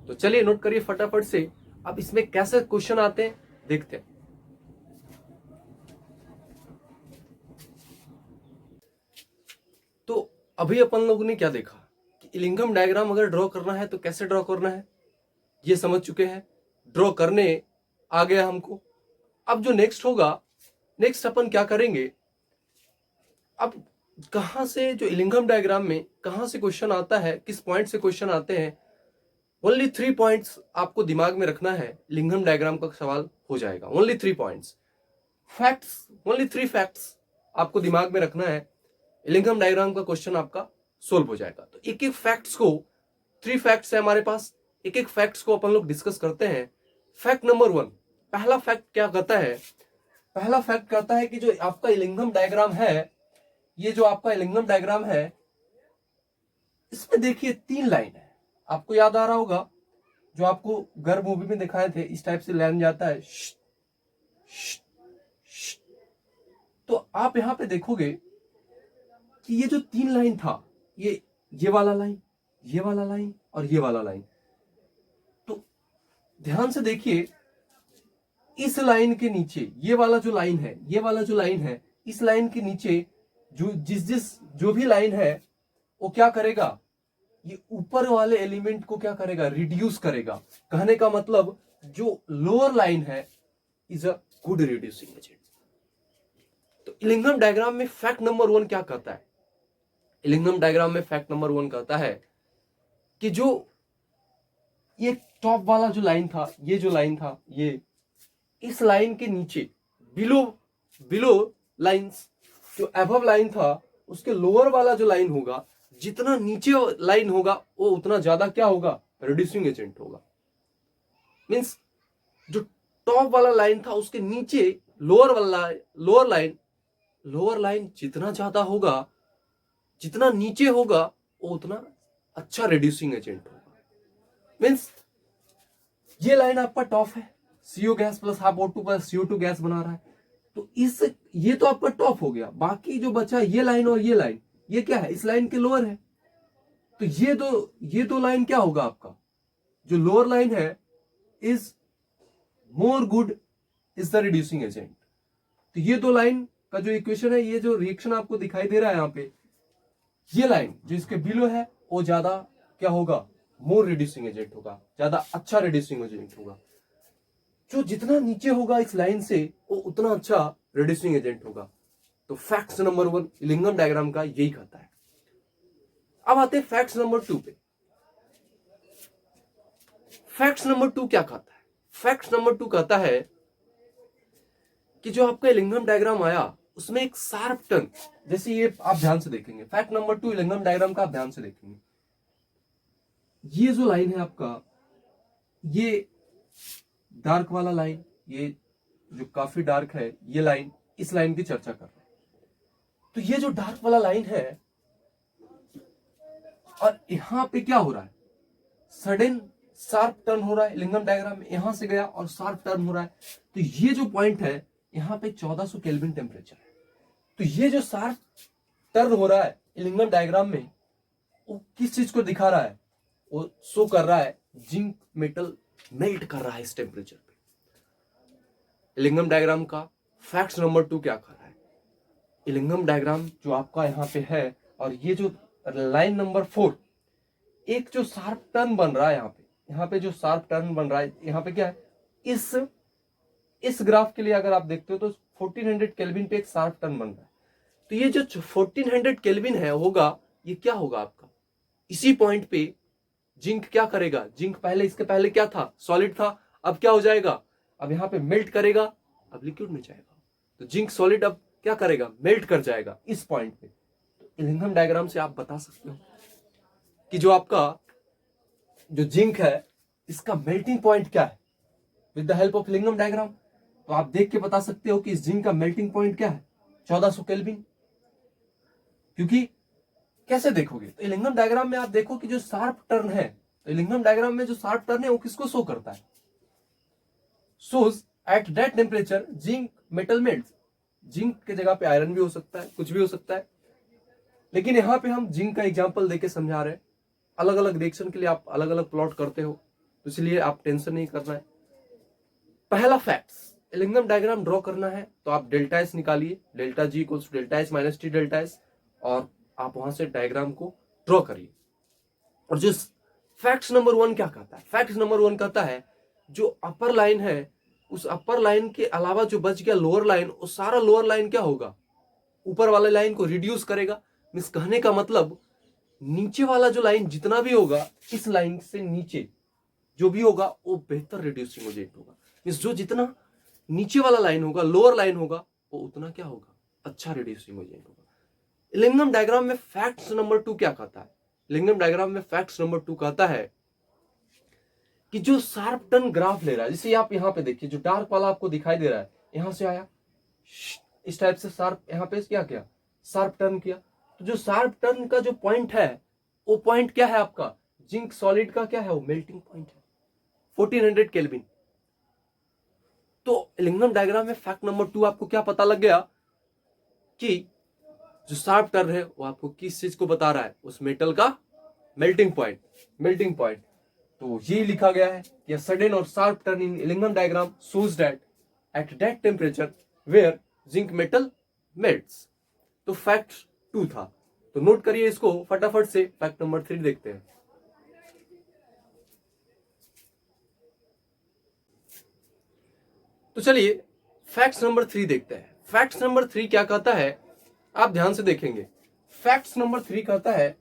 तो चलिए नोट करिए फटाफट से, अब इसमें कैसे क्वेश्चन आते हैं देखते हैं। तो अभी अपन लोगों ने क्या देखा कि इलिंगम डायग्राम अगर ड्रॉ करना है तो कैसे ड्रॉ करना है, ये समझ चुके हैं, ड्रॉ करने आ गया हमको। अब जो नेक्स्ट होगा, नेक्स्ट अपन क्या करेंगे, अब कहां से जो इलिंगम डायग्राम में कहां से क्वेश्चन आता है, किस पॉइंट से क्वेश्चन आते हैं, ओनली 3 पॉइंट्स आपको दिमाग में रखना है, इलिंगम डायग्राम का सवाल हो जाएगा। Only 3 points, facts, only 3 facts आपको दिमाग में रखना है, इलिंगम डायग्राम का क्वेश्चन आपका सोल्व हो जाएगा। तो एक एक फैक्ट्स को, 3 फैक्ट्स है हमारे पास, एक एक फैक्ट्स को अपन लोग डिस्कस करते हैं। फैक्ट नंबर 1, पहला फैक्ट क्या कहता है, पहला फैक्ट कहता है कि जो आपका इलिंगम डायग्राम है, ये जो आपका इलिंगम डायग्राम है, इसमें देखिए 3 लाइन है। आपको याद आ रहा होगा जो आपको गर्भ मूवी में दिखाए थे, इस टाइप से लाइन जाता है श, श, श। तो आप यहां पे देखोगे कि ये जो 3 लाइन था, ये वाला लाइन, ये वाला लाइन और ये वाला लाइन। तो ध्यान से देखिए, इस लाइन के नीचे ये वाला जो लाइन है, ये वाला जो लाइन है, इस लाइन के नीचे जो भी लाइन है वो क्या करेगा, ये ऊपर वाले एलिमेंट को क्या करेगा, रिड्यूस करेगा। कहने का मतलब जो लोअर लाइन है is a good reducing agent. तो इलिंगम डायग्राम में फैक्ट नंबर 1 क्या कहता है, इलिंगम डायग्राम में फैक्ट नंबर 1 कहता है कि जो ये टॉप वाला जो लाइन था, ये जो लाइन था, ये इस लाइन के नीचे बिलो लाइंस जो अबव लाइन था उसके लोअर वाला जो लाइन होगा, जितना नीचे लाइन होगा वो उतना ज्यादा क्या होगा, रिड्यूसिंग एजेंट होगा। मींस जो टॉप वाला लाइन था उसके नीचे लोअर लाइन जितना ज्यादा होगा, जितना नीचे होगा वो उतना अच्छा रिड्यूसिंग एजेंट होगा। मींस ये लाइन आपका टॉप है, CO gas plus half O2 plus CO2 gas बना रहा है, तो ये तो आपका टॉप हो गया। बाकी जो बचा ये लाइन और ये लाइन, ये क्या है, इस लाइन के लोअर है। तो ये दो लाइन क्या होगा आपका, जो लोअर लाइन है is more good is the reducing agent. तो ये दो लाइन का जो इक्वेशन है, ये जो रिएक्शन आपको दिखाई दे रहा है यहाँ पे, ये लाइन जो इसके बिलो है वो ज्यादा क्या होगा, मोर रिड्यूसिंग एजेंट होगा, ज्यादा अच्छा रिड्यूसिंग एजेंट होगा। जो जितना नीचे होगा इस लाइन से वो उतना अच्छा रिड्यूसिंग एजेंट होगा। तो फैक्ट नंबर 1 इलिंगम डायग्राम का यही कहता है। अब आते हैं फैक्ट नंबर 2 पे। फैक्ट नंबर 2 क्या कहता है? फैक्ट नंबर 2 कहता है कि जो आपका इलिंगम डायग्राम आया उसमें एक शार्प टर्न, जैसे ये आप ध्यान से देखेंगे, फैक्ट नंबर 2 इलिंगम डायग्राम का आप ध्यान से देखेंगे, ये जो लाइन है आपका, ये डार्क वाला लाइन, ये जो काफी डार्क है ये लाइन, इस लाइन की चर्चा कर रहे हैं। तो ये जो डार्क वाला लाइन है और यहां पे क्या हो रहा है, सडन शार्प टर्न हो रहा है इलिंगम डायग्राम में, यहां से गया और शार्प टर्न हो रहा है। तो ये जो पॉइंट है यहां पे 1400 केल्विन टेम्परेचर है। तो ये जो शार्प टर्न हो रहा है इलिंगम डायग्राम में, वो किस चीज को दिखा रहा है, वो शो कर रहा है जिंक मेटल मेल्ट कर रहा है इस टेम्परेचर पे। इलिंगम डायग्राम का फैक्ट नंबर 2 क्या कर रहा है, इलिंगम डायग्राम जो आपका यहाँ पे है और ये जो लाइन नंबर 4, एक जो शार्प टर्न बन रहा है यहाँ पे जो शार्प टर्न बन रहा है यहाँ पे क्या है, इस ग्राफ के लिए अगर आप देखते हो तो 1400 केल्विन पे एक शार्प टर्न बन रहा है। तो ये जो 1400 केल्विन है होगा, ये क्या होगा आपका, इसी पॉइंट पे जिंक क्या करेगा, जिंक पहले, इसके पहले क्या था, सॉलिड था, अब क्या हो जाएगा, अब यहाँ पे मेल्ट करेगा, अब लिक्विड में जाएगा। तो जिंक सॉलिड अब क्या करेगा, मेल्ट कर जाएगा इस पॉइंट पे। तो इलिंगम डायग्राम से आप बता सकते हो कि जो आपका जो जिंक है इसका मेल्टिंग पॉइंट क्या है with the help of Ellingham diagram. तो आप देख के बता सकते हो कि इस जिंक का मेल्टिंग पॉइंट क्या है, 1400 केल्विन। क्योंकि कैसे देखोगे, तो इलिंगम डायग्राम में आप देखो कि जो शार्प टर्न है, तो इलिंगम डायग्राम में जो शार्प टर्न है वो किसको शो करता है, shows at that temperature zinc metal melts। Zinc के जगह पे आयरन भी हो सकता है, कुछ भी हो सकता है, लेकिन यहाँ पे हम जिंक का एग्जांपल देके समझा रहे हैं। अलग अलग रिएक्शन के लिए आप अलग अलग प्लॉट करते हो, तो इसलिए आप टेंशन नहीं करना है। पहला फैक्ट, इलिंगम डायग्राम ड्रॉ करना है तो आप डेल्टा एस निकालिए, delta G equals to delta S minus T delta S, और आप वहां से डायग्राम को ड्रॉ करिए। और जो फैक्ट नंबर 1 क्या कहता है, फैक्ट नंबर 1 कहता है जो अपर लाइन है उस अपर लाइन के अलावा जो बच गया लोअर लाइन, वो सारा लोअर लाइन क्या होगा, ऊपर वाले लाइन को रिड्यूस करेगा। मींस कहने का मतलब नीचे वाला जो लाइन जितना भी होगा, इस लाइन से नीचे जो भी होगा वो बेहतर रिड्यूसिंग एजेंट होगा। मींस जो जितना नीचे वाला लाइन होगा, लोअर लाइन होगा, वो उतना क्या होगा, अच्छा रिड्यूसिंग एजेंट होगा। इलिंगम डायग्राम में फैक्ट नंबर 2 क्या कहता है, इलिंगम डायग्राम में फैक्ट नंबर 2 कहता है कि जो शार्प टर्न ग्राफ ले रहा है, जैसे आप यहाँ पे देखिए जो डार्क वाला आपको दिखाई दे रहा है, यहां से आया इस टाइप से शार्प, यहाँ पे क्या किया, शार्प टर्न किया। तो जो शार्प टर्न का जो पॉइंट है वो पॉइंट क्या है आपका, जिंक सॉलिड का क्या है, वो मेल्टिंग पॉइंट है 1400 केल्विन। तो इलिंगम डायग्राम में फैक्ट नंबर 2 आपको क्या पता लग गया कि जो शार्प टर्न है वो आपको किस चीज को बता रहा है, उस मेटल का मेल्टिंग पॉइंट। तो ये लिखा गया है कि सडन और sharp turn in Ellingham diagram shows that at that temperature where zinc metal melts। तो फैक्ट 2 था, तो नोट करिए इसको फटाफट से। फैक्ट नंबर 3 देखते हैं। तो चलिए फैक्ट नंबर 3 देखते हैं। फैक्ट नंबर 3 क्या कहता है, आप ध्यान से देखेंगे। फैक्ट नंबर 3 कहता है,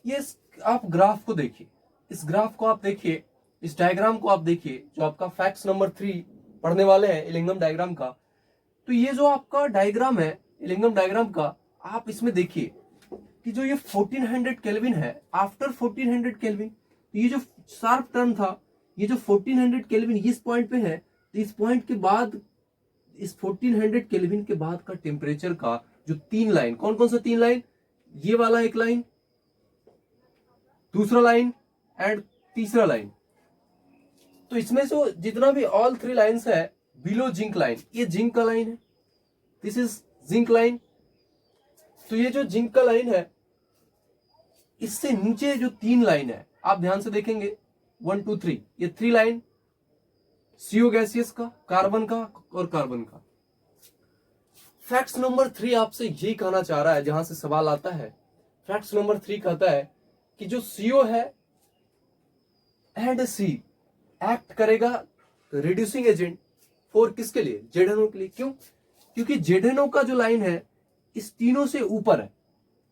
ये आप ग्राफ को देखिए, इस ग्राफ को आप देखिए, इस डायग्राम को आप देखिए, जो आपका फैक्ट नंबर 3 पढ़ने वाले हैं इलिंगम डायग्राम का। तो ये जो आपका डायग्राम है एलिंगम डायग्राम का, आप इसमें देखिए कि जो ये 1400 केल्विन है, आफ्टर 1400 केल्विन, तो ये जो शार्प टर्न था, ये जो 1400 केल्विन इस पॉइंट पे है, तो इस पॉइंट के बाद, इस 1400 केल्विन के बाद का टेम्परेचर का जो 3 लाइन, कौन कौन सा 3 लाइन, ये वाला एक लाइन, दूसरा लाइन एंड तीसरा लाइन, तो इसमें से जितना भी ऑल 3 लाइन्स है बिलो जिंक लाइन, ये जिंक का लाइन है, दिस इज जिंक लाइन। तो ये जो जिंक का लाइन है, इससे नीचे जो 3 लाइन है, आप ध्यान से देखेंगे 1 2 3, ये 3 लाइन सीओ गैसियस का, कार्बन का और कार्बन का। फैक्ट्स नंबर 3 आपसे यही कहना चाह रहा है, जहां से सवाल आता है। फैक्ट्स नंबर 3 कहता है कि जो सीओ है एंड सी एक्ट करेगा रिड्यूसिंग एजेंट फॉर किसके लिए, जेडएनओ के लिए। क्यों? क्योंकि जेडएनओ का जो लाइन है इस तीनों से ऊपर है,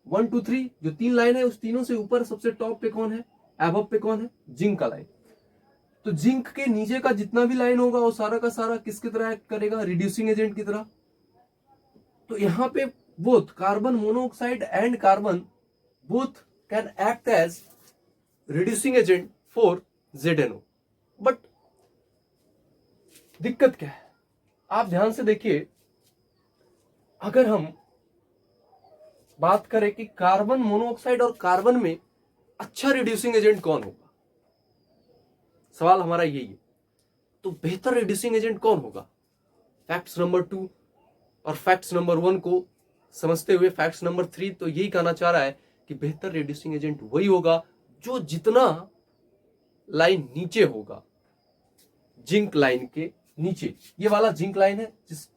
1 2 3 जो 3 लाइन है उस तीनों से ऊपर सबसे टॉप पे कौन है, एबव पे कौन है, जिंक का लाइन। तो जिंक के नीचे का जितना भी लाइन होगा वो सारा का सारा किसकी तरह एक्ट करेगा, रिड्यूसिंग एजेंट की तरह। तो यहां पे both carbon monoxide and carbon both can act as reducing agent for ZnO. But दिक्कत क्या है, आप ध्यान से देखिए, अगर हम बात करें कि कार्बन मोनोऑक्साइड और कार्बन में अच्छा रिड्यूसिंग एजेंट कौन होगा, सवाल हमारा यही है। तो बेहतर रिड्यूसिंग एजेंट कौन होगा? फैक्ट्स नंबर 2 और फैक्ट्स नंबर 1 को समझते हुए फैक्ट्स नंबर 3 तो यही कहना चाह रहा है कि बेहतर रिड्यूसिंग एजेंट वही होगा जो जितना लाइन नीचे होगा, जिंक लाइन के नीचे, ये वाला जिंक लाइन है,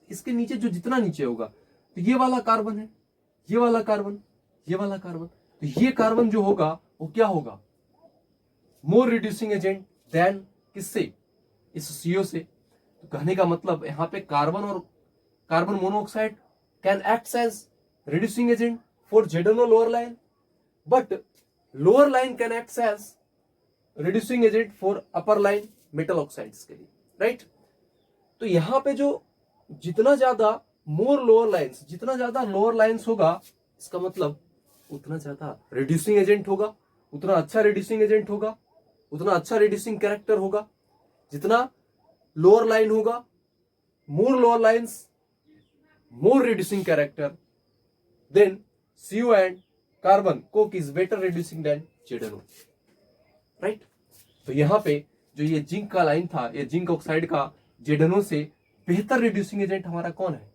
इसके नीचे जो जितना नीचे होगा, तो ये वाला कार्बन है, ये वाला कार्बन, ये वाला कार्बन, तो ये कार्बन जो होगा वो क्या होगा, मोर रिड्यूसिंग एजेंट देन किससे, इस सीओ से। तो कहने का मतलब यहां पे कार्बन और carbon monoxide can act as reducing agent for ZnO lower line, but lower line can act as reducing agent for upper line metal oxides के लिए, राइट। तो यहां पे जो जितना ज्यादा मोर लोअर लाइंस, जितना ज्यादा लोअर लाइंस होगा, इसका मतलब उतना ज्यादा रिड्यूसिंग एजेंट होगा, उतना अच्छा रिड्यूसिंग एजेंट होगा, उतना अच्छा रिड्यूसिंग कैरेक्टर होगा। जितना लोअर लाइन होगा, more lower lines, more reducing character, then CO and carbon coke is better reducing than ZnO, right. तो यहां पे जो ये जिंक का लाइन था, ये जिंक ऑक्साइड का जेडएनओ से बेहतर रिड्यूसिंग एजेंट हमारा कौन है,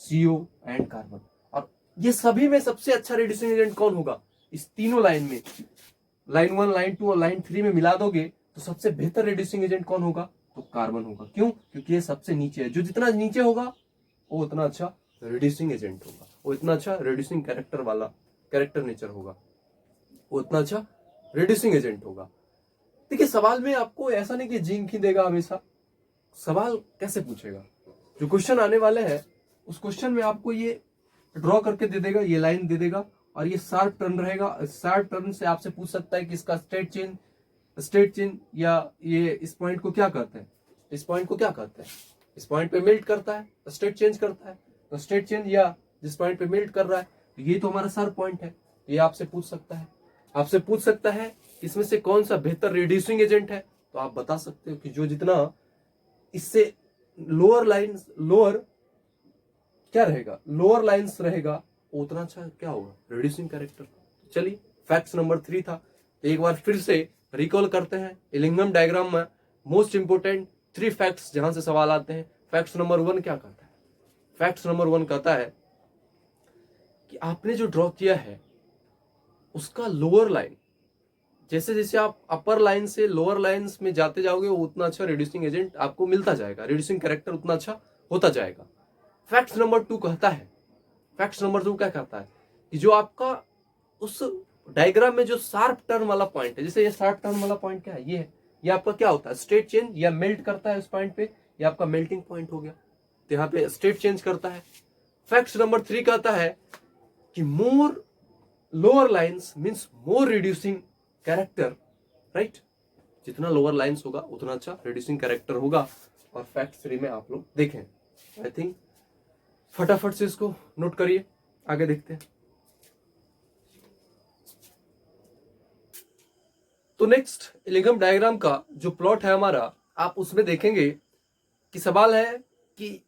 CO एंड कार्बन। और ये सभी में सबसे अच्छा रिड्यूसिंग एजेंट कौन होगा, इस तीनों लाइन में, लाइन 1, लाइन 2 और लाइन 3 में मिला दोगे तो सबसे बेहतर रिड्यूसिंग एजेंट कौन होगा, तो कार्बन होगा। क्यों? क्योंकि ये सबसे नीचे है, जो जितना नीचे होगा वो उतना अच्छा रिड्यूसिंग एजेंट होगा, वो इतना अच्छा रिड्यूसिंग कैरेक्टर वाला, कैरेक्टर नेचर होगा, वो उतना अच्छा रिड्यूसिंग एजेंट होगा। देखिए सवाल में आपको ऐसा नहीं कि जिंक ही देगा हमेशा, सवाल कैसे पूछेगा, जो क्वेश्चन आने वाले हैं उस क्वेश्चन में आपको ये ड्रॉ करके दे देगा, ये लाइन दे देगा और ये शार्प टर्न रहेगा। शार्प टर्न से आपसे पूछ सकता है कि इसका स्टेट चेंज या ये इस पॉइंट को क्या कहते हैं, इस पॉइंट को क्या कहते हैं, इस पॉइंट पे मेल्ट करता है, स्टेट चेंज करता है, तो स्टेट चेंज या जिस पॉइंट पे मेल्ट कर रहा है, तो ये तो हमारा शार्प पॉइंट है, ये आपसे पूछ सकता है। आपसे पूछ सकता है इसमें से कौन सा बेहतर रिड्यूसिंग एजेंट है, तो आप बता सकते हो कि जो जितना इससे लोअर लाइन, लोअर क्या रहेगा, लोअर लाइंस रहेगा, उतना अच्छा क्या होगा, रिड्यूसिंग कैरेक्टर। चलिए फैक्ट्स नंबर 3 था, तो एक बार फिर से रिकॉल करते हैं। एलिंगम डायग्राम में मोस्ट इंपोर्टेंट 3 फैक्ट्स जहां से सवाल आते हैं। फैक्ट्स नंबर 1 क्या कहता है, फैक्ट्स नंबर 1 कहता है कि आपने जो ड्रॉ किया है उसका लोअर लाइन, जैसे जैसे आप अपर लाइन से लोअर लाइंस में जाते जाओगे वो उतना अच्छा रिड्यूसिंग एजेंट आपको मिलता जाएगा, रिड्यूसिंग कैरेक्टर उतना अच्छा होता जाएगा। फैक्ट्स नंबर 2 कहता है, फैक्ट्स नंबर 2 क्या कहता है कि जो आपका उस डायग्राम में जो शार्प टर्न वाला पॉइंट है, जैसे ये शार्प टर्न वाला पॉइंट क्या है, ये आपका क्या होता है, स्टेट चेंज या मेल्ट करता है उस पॉइंट पे, ये आपका मेल्टिंग पॉइंट हो गया, तो यहाँ पे स्टेट चेंज करता है। फैक्ट्स नंबर 3 कहता है कि more lower lines means more reducing character, right. जितना लोअर लाइंस होगा उतना अच्छा रिड्यूसिंग कैरेक्टर होगा। और फैक्ट 3 में आप लोग देखें, आई थिंक फटाफट से इसको नोट करिए, आगे देखते हैं। तो नेक्स्ट इलिंगम डायग्राम का जो प्लॉट है हमारा, आप उसमें देखेंगे कि सवाल है कि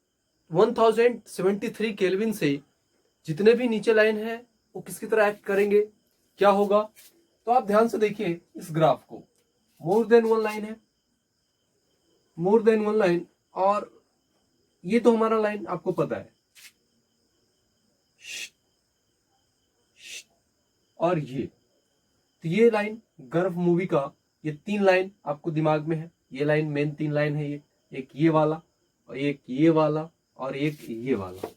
1073 केल्विन से जितने भी नीचे लाइन है वो किसकी तरह एक्ट करेंगे, क्या होगा। तो आप ध्यान से देखिए इस ग्राफ को, मोर देन वन लाइन है, मोर देन वन लाइन, और ये तो हमारा लाइन आपको पता है, और ये लाइन गर्व मूवी का, ये 3 लाइन आपको दिमाग में है, ये लाइन मेन 3 लाइन है, ये एक ये वाला और एक ये वाला और एक ये वाला,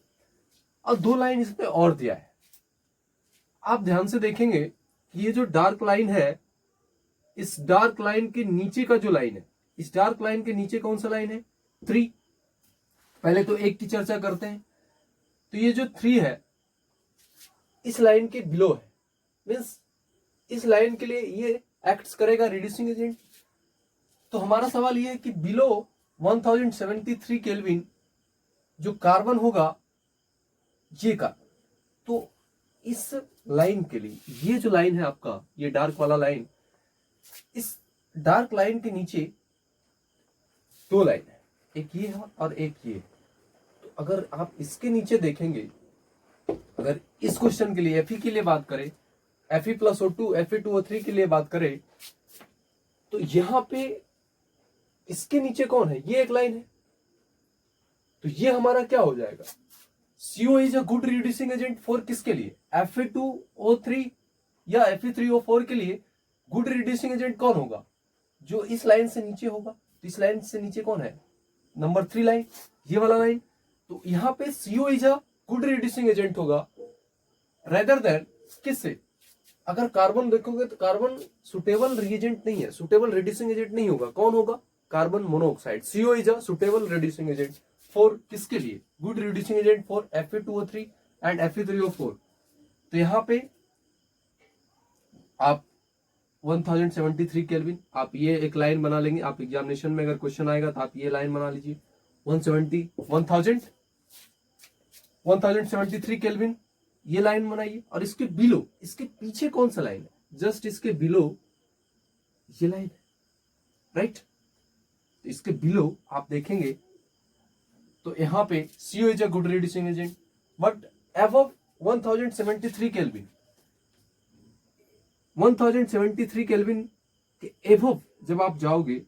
और 2 लाइन इसमें और दिया है। आप ध्यान से देखेंगे कि ये जो डार्क लाइन है, इस डार्क लाइन के नीचे का जो लाइन है, इस डार्क लाइन के नीचे कौन सा लाइन है, 3। पहले तो 1 की चर्चा करते हैं। तो ये जो 3 है इस लाइन के बिलो है, मीन्स इस लाइन के लिए ये एक्ट्स करेगा रिड्यूसिंग एजेंट। तो हमारा सवाल ये है कि बिलो 1073 केल्विन जो कार्बन होगा ये का, तो इस लाइन के लिए ये जो लाइन है आपका, ये डार्क वाला लाइन, इस डार्क लाइन के नीचे 2 लाइन है, एक ये है और एक ये। तो अगर आप इसके नीचे देखेंगे, अगर इस क्वेश्चन के लिए Fe के लिए बात करें, Fe+O2 Fe2O3 के लिए बात करें, तो यहां पे इसके नीचे कौन है, ये एक लाइन है। तो ये हमारा क्या हो जाएगा, CO is a good reducing agent for किसके लिए, Fe2O3 या Fe3O4 के लिए गुड रिड्यूसिंग एजेंट कौन होगा, जो इस लाइन से नीचे होगा। तो इस लाइन से नीचे कौन है, नंबर 3 लाइन, ये वाला लाइन। तो यहां पे CO is a good reducing agent होगा रेदर देन किससे, अगर कार्बन देखोगे तो कार्बन सुटेबल रिएजेंट नहीं है, सुटेबल रिड्यूसिंग एजेंट नहीं होगा, कौन होगा, carbon monoxide. CO is a suitable reducing agent for किसके लिए, good reducing agent for Fe2O3 and Fe3O4। तो यहां पे आप 1073 केल्विन, आप ये एक लाइन बना लेंगे, आप एग्जामिनेशन में अगर क्वेश्चन आएगा तो आप ये लाइन बना लीजिए, 1073 केल्विन, ये लाइन बनाइए। और इसके बिलो, इसके पीछे कौन सा लाइन है, जस्ट इसके बिलो ये लाइन है, राइट। तो इसके बिलो आप देखेंगे तो यहां पे CO is a good reducing agent, but above 1073 kelvin, 1073 kelvin के एबव जब आप जाओगे,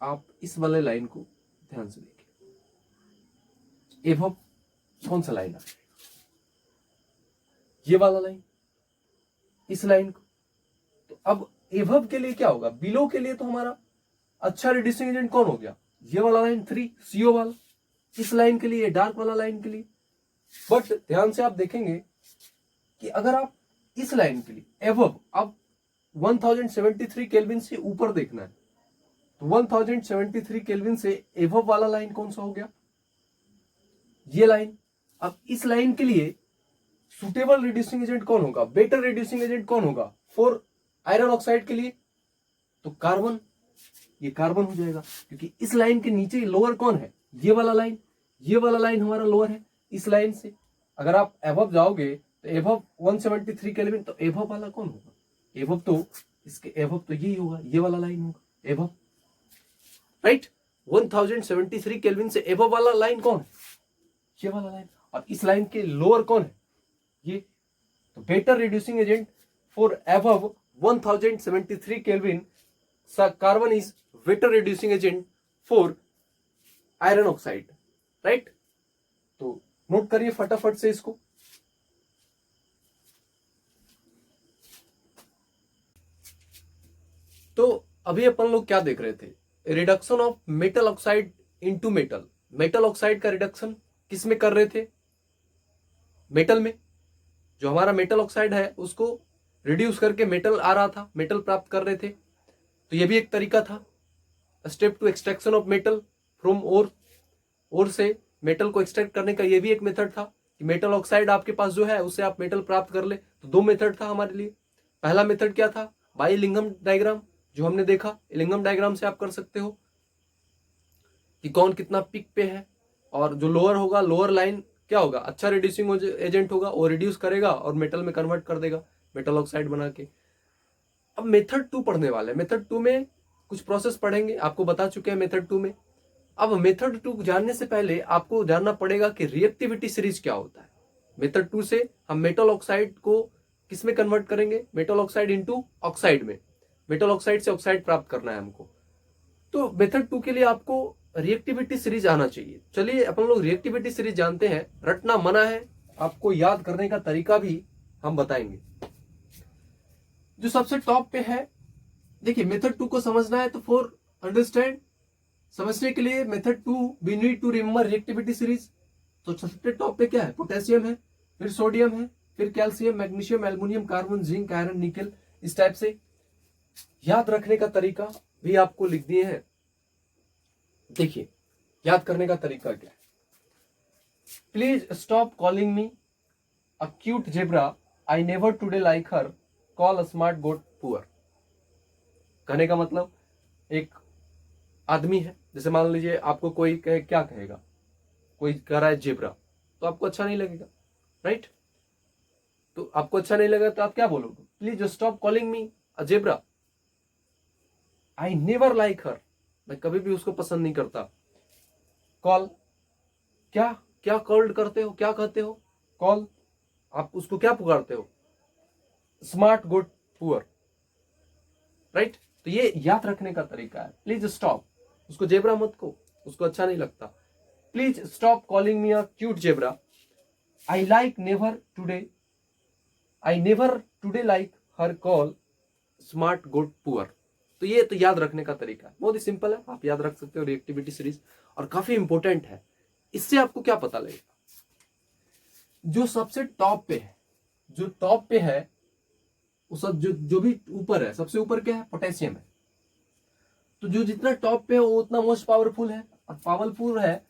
आप इस वाले लाइन को ध्यान से देखिए, एबव कौन सा लाइन आ जाएगा, ये वाला लाइन, इस लाइन को। तो अब एबव के लिए क्या होगा, बिलो के लिए तो हमारा अच्छा रिड्यूसिंग एजेंट कौन हो गया, ये वाला लाइन 3 CO वाला, इस लाइन के लिए, डार्क वाला लाइन के लिए। बट ध्यान से आप देखेंगे कि अगर आप इस लाइन के लिए एबव, अब 1073 केल्विन से ऊपर देखना है, तो 1073 केल्विन से एबव वाला लाइन कौन सा हो गया, ये लाइन। अब इस लाइन के लिए सुटेबल रिड्यूसिंग एजेंट कौन होगा, बेटर रिड्यूसिंग एजेंट कौन होगा फॉर आयरन ऑक्साइड के लिए, तो कार्बन, ये कार्बन हो जाएगा, क्योंकि इस लाइन के नीचे लोअर कौन है, ये वाला लाइन, ये वाला लाइन हमारा लोअर है। इस लाइन से अगर आप एबव जाओगे तो एबव 173 केल्विन, तो एबव वाला कौन होगा, एबव तो इसके एबव तो यही होगा, ये वाला लाइन होगा एबव, राइट। 1073 केल्विन से एबव वाला लाइन कौन है, ये वाला लाइन, और इस लाइन के लोअर कौन है, ये। तो better reducing agent for above 1073 kelvin, carbon is better reducing agent for iron oxide, right. तो नोट करिए फटाफट से इसको। तो अभी अपन लोग क्या देख रहे थे, reduction of metal oxide into metal. Metal oxide का रिडक्शन किस में कर रहे थे, मेटल में। जो हमारा मेटल ऑक्साइड है उसको रिड्यूस करके मेटल आ रहा था, मेटल प्राप्त कर रहे थे। तो ये भी एक तरीका था, step two extraction of metal from ore, ore से मेटल को एक्सट्रैक्ट करने का ये भी एक मेथड था कि मेटल ऑक्साइड आपके पास जो है उससे आप मेटल प्राप्त कर ले। तो 2 मेथड था हमारे लिए। पहला मेथड क्या था, बाई इलिंगम डायग्राम, जो हमने देखा, इलिंगम डायग्राम से आप कर सकते हो कि कौन कितना पिक पे है, और जो लोअर होगा, लोअर लाइन क्या होगा, अच्छा रिड्यूसिंग एजेंट होगा, वो रिड्यूस करेगा और मेटल में कन्वर्ट कर देगा, मेटल ऑक्साइड बना के। अब मेथड 2 पढ़ने वाले हैं। मेथड 2 में कुछ प्रोसेस पढ़ेंगे, आपको बता चुके हैं मेथड 2 में। अब मेथड 2 जानने से पहले आपको जानना पड़ेगा कि रिएक्टिविटी सीरीज क्या होता है। मेथड 2 से हम मेटल ऑक्साइड को किस में कन्वर्ट करेंगे, मेटल ऑक्साइड इनटू ऑक्साइड में। मेटल ऑक्साइड से ऑक्साइड प्राप्त करना है हमको। तो मेथड 2 के लिए आपको रिएक्टिविटी सीरीज आना चाहिए। चलिए अपन लोग रिएक्टिविटी सीरीज जानते हैं, रटना मना है, आपको याद करने का तरीका भी हम बताएंगे। जो सबसे टॉप पे है, देखिए मेथड 2 को समझना है तो फॉर अंडरस्टैंड, समझने के लिए method 2 we need to remember reactivity series. तो सबसे टॉप पे क्या है, पोटेशियम है, फिर सोडियम है, फिर calcium, magnesium, aluminium, carbon, zinc, iron, निकल। इस टाइप से याद रखने का तरीका भी आपको लिख दिए हैं। देखिए याद करने का तरीका क्या है, please stop calling me a cute zebra, I never today like her, call a smart goat poor. कहने का मतलब, एक आदमी है, जैसे मान लीजिए आपको कोई कहे, क्या कहेगा, कोई कह रहा है जेब्रा, तो आपको अच्छा नहीं लगेगा, राइट। तो आपको अच्छा नहीं लगेगा तो आप क्या बोलोगे, please stop calling me a zebra, I never like her, मैं कभी भी उसको पसंद नहीं करता। कॉल, क्या क्या कॉल्ड करते हो, क्या कहते हो, कॉल, आप उसको क्या पुकारते हो, स्मार्ट गुड पुअर, राइट। तो ये याद रखने का तरीका है, प्लीज स्टॉप, उसको जेब्रा मत को, उसको अच्छा नहीं लगता। Please stop calling me a cute zebra, I like never today, I never today like her, call smart good poor. तो ये तो याद रखने का तरीका है, बहुत ही सिंपल है, आप याद रख सकते हो रिएक्टिविटी सीरीज, और काफी इंपॉर्टेंट है। इससे आपको क्या पता लगेगा, जो सबसे टॉप पे है, जो टॉप पे है वो सब, जो भी ऊपर है, सबसे ऊपर क्या है, पोटेशियम है। तो जो जितना टॉप पे है वो उतना मोस्ट पावरफुल है, और पावरफुल है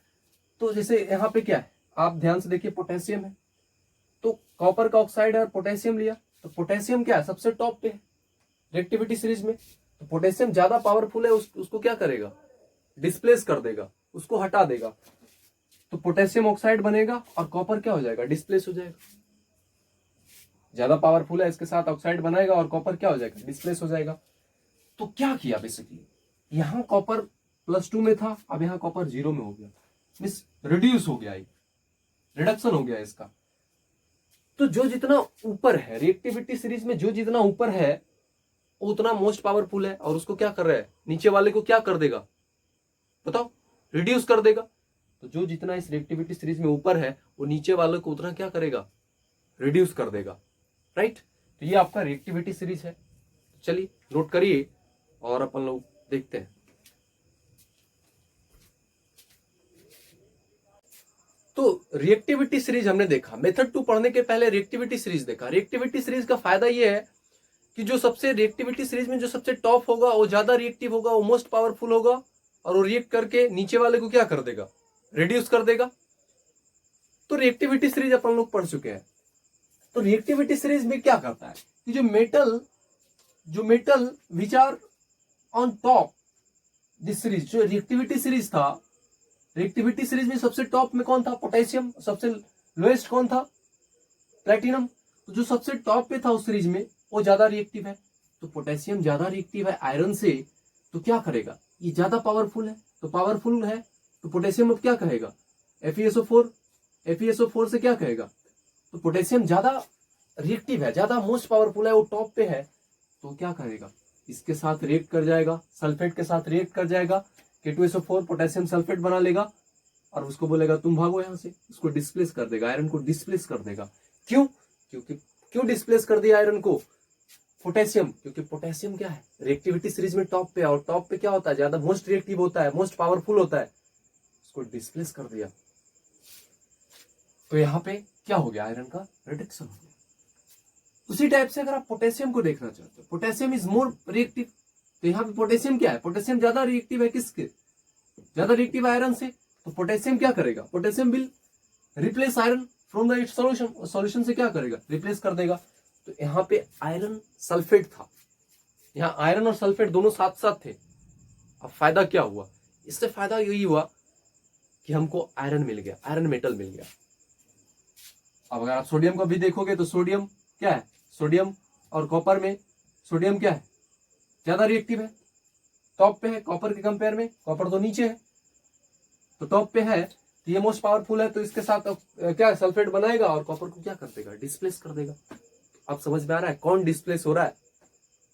तो जैसे यहाँ पे क्या है, आप ध्यान से देखिए, पोटेशियम है, तो कॉपर का ऑक्साइड है और पोटेशियम लिया, तो पोटेशियम क्या है, सबसे टॉप पे है रिएक्टिविटी सीरीज में। तो पोटेशियम ज्यादा पावरफुल है, उसको क्या करेगा, डिस्प्लेस कर देगा, उसको हटा देगा, तो पोटेशियम ऑक्साइड बनेगा और कॉपर क्या हो जाएगा, डिस्प्लेस हो जाएगा। ज्यादा पावरफुल है, इसके साथ ऑक्साइड बनाएगा और कॉपर क्या हो जाएगा, डिस्प्लेस हो जाएगा। तो क्या किया बेसिकली, यहां कॉपर +2 में था, अब यहां कॉपर 0 में हो गया, मींस रिड्यूस हो गया, रिडक्शन हो गया इसका। तो जो जितना ऊपर है रिएक्टिविटी सीरीज में, जो जितना ऊपर है वो उतना मोस्ट पावरफुल है, और उसको क्या कर रहा है, नीचे वाले को क्या कर देगा, बताओ, रिड्यूस कर देगा। तो जो जितना इस रिएक्टिविटी सीरीज में ऊपर है वो नीचे वाले को उतना क्या करेगा, रिड्यूस कर देगा, राइट। तो ये आपका रिएक्टिविटी सीरीज है। चलिए नोट करिए और अपन लोग देखते हैं। तो रिएक्टिविटी सीरीज हमने देखा, मेथड 2 पढ़ने के पहले रिएक्टिविटी सीरीज देखा। रिएक्टिविटी सीरीज का फायदा ये है कि जो सबसे रिएक्टिविटी सीरीज में जो सबसे टॉप होगा वो ज्यादा रिएक्टिव होगा, वो मोस्ट पावरफुल होगा, और वो रिएक्ट करके नीचे वाले को क्या कर देगा, रिड्यूस कर देगा। तो रिएक्टिविटी सीरीज अपन लोग पढ़ चुके हैं। तो रिएक्टिविटी सीरीज में क्या करता है कि जो metal which are on top this series, जो रिएक्टिविटी सीरीज था, रिएक्टिविटी सीरीज में सबसे टॉप में कौन था, पोटेशियम, सबसे लोएस्ट कौन था, प्लेटिनम। तो जो सबसे टॉप पे था उस सीरीज में वो ज्यादा रिएक्टिव है, तो पोटेशियम ज्यादा रिएक्टिव है आयरन से, तो क्या करेगा, ये ज्यादा पावरफुल है, तो पावरफुल है तो पोटेशियम अब क्या कहेगा, FeSO4, FeSO4 से क्या कहेगा, तो पोटेशियम ज्यादा रिएक्टिव है, ज्यादा मोस्ट पावरफुल है, वो टॉप पे है, तो क्या करेगा, इसके साथ रिएक्ट कर जाएगा, सल्फेट के साथ रिएक्ट कर जाएगा, K2SO4 पोटेशियम सल्फेट बना लेगा, और उसको बोलेगा तुम भागो यहां से, उसको डिस्प्लेस कर देगा, आयरन को डिस्प्लेस कर देगा। क्यों, क्योंकि क्यों डिस्प्लेस कर दिया आयरन को, पोटेशियम, क्योंकि पोटेशियम क्या है, रिएक्टिविटी सीरीज में टॉप पे, और टॉप पे क्या होता है, ज्यादा मोस्ट रिएक्टिव होता है, मोस्ट पावरफुल होता है, उसको डिस्प्लेस कर दिया। तो यहां पे क्या हो गया, आयरन का रिडक्शन हो गया। उसी टाइप से अगर आप पोटेशियम को देखना चाहते हो, पोटेशियम इज मोर रिएक्टिव, तो यहाँ पे पोटेशियम क्या है, पोटेशियम ज्यादा रिएक्टिव है, किसके, ज्यादा रिएक्टिव आयरन से, तो पोटेशियम क्या करेगा, potassium will replace iron from the it's solution, solution से क्या करेगा, रिप्लेस कर देगा। तो यहाँ पे आयरन सल्फेट था, यहाँ आयरन और सल्फेट दोनों साथ साथ थे। अब फायदा क्या हुआ, इससे फायदा यही हुआ कि हमको आयरन मिल गया, आयरन मेटल मिल गया। अब अगर आप सोडियम को भी देखोगे तो सोडियम क्या है, सोडियम और कॉपर में सोडियम क्या है, ज्यादा रिएक्टिव है, टॉप पे है कॉपर के कंपेयर में, कॉपर तो नीचे है तो टॉप पे है, तो ये मोस्ट पावरफुल है, तो इसके साथ क्या सल्फेट बनाएगा और कॉपर को क्या कर देगा, डिस्प्लेस कर देगा। आप समझ में आ रहा है कौन डिस्प्लेस हो रहा है,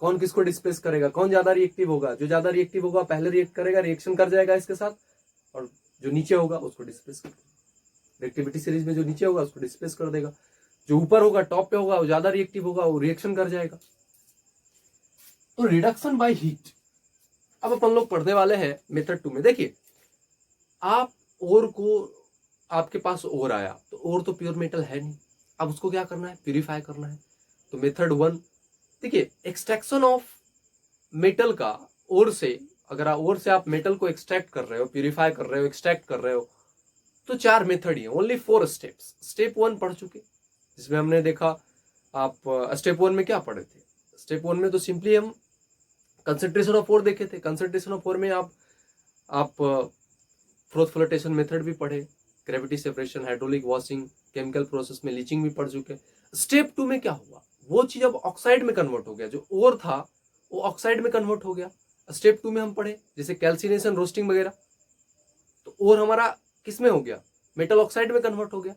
कौन किसको डिस्प्लेस करेगा, कौन ज्यादा रिएक्टिव होगा, जो ज्यादा रिएक्टिव होगा पहले रिएक्ट करेगा, रिएक्शन कर जाएगा इसके साथ, और जो नीचे होगा उसको डिस्प्लेस कर देगा। रिएक्टिविटी सीरीज में जो नीचे होगा उसको डिस्प्लेस कर देगा, जो ऊपर होगा टॉप पे होगा वो ज्यादा रिएक्टिव होगा, वो रिएक्शन कर जाएगा। तो रिडक्शन बाय हीट अब अपन लोग पढ़ने वाले हैं मेथड 2 में। देखिए आप ओर को, आपके पास ओर आया तो ओर तो प्योर मेटल है नहीं, अब उसको क्या करना है, प्यूरिफाई करना है। तो मेथड 1 देखिए, एक्सट्रैक्शन ऑफ मेटल का ओर से, अगर ओर से आप मेटल को एक्सट्रैक्ट कर रहे हो, प्यूरिफाई कर रहे हो, एक्सट्रैक्ट कर रहे हो, तो 4 मेथड ही है, ओनली 4 स्टेप्स। स्टेप 1 पढ़ चुके, जिसमें हमने देखा, आप स्टेप 1 में क्या पढ़े थे, स्टेप 1 में तो सिंपली हम कंसंट्रेशन ऑफ ओर देखे थे। कंसंट्रेशन ऑफ ओर में आप फ्रोथ फ्लोटेशन मेथड भी पढ़े, gravity separation, hydraulic washing, chemical process में लीचिंग भी पढ़ चुके। स्टेप 2 में क्या हुआ, वो चीज अब ऑक्साइड में कन्वर्ट हो गया, जो ओर था वो ऑक्साइड में कन्वर्ट हो गया। स्टेप 2 में हम पढ़े जैसे कैल्सिनेशन, रोस्टिंग वगैरह, तो ओर हमारा किस में हो गया, मेटल ऑक्साइड में कन्वर्ट हो गया।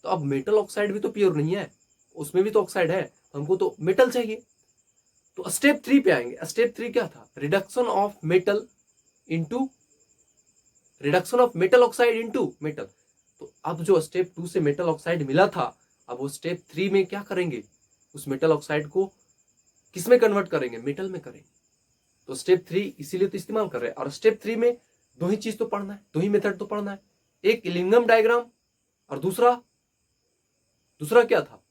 तो अब मेटल ऑक्साइड भी तो प्योर नहीं है, उसमें भी तो ऑक्साइड है, हमको तो मेटल चाहिए। तो स्टेप 3 पे आएंगे। स्टेप 3 क्या था, reduction of metal into, reduction of metal oxide into metal. तो अब जो स्टेप 2 से मेटल ऑक्साइड मिला था, अब वो स्टेप 3 में क्या करेंगे, उस मेटल ऑक्साइड को किस में कन्वर्ट करेंगे, मेटल में करेंगे। तो स्टेप 3 इसीलिए तो इस्तेमाल कर रहे हैं। और स्टेप 3 में दो ही चीज तो पढ़ना है, दो ही मेथड तो पढ़ना है, एक इलिंगम डायग्राम और दूसरा क्या था,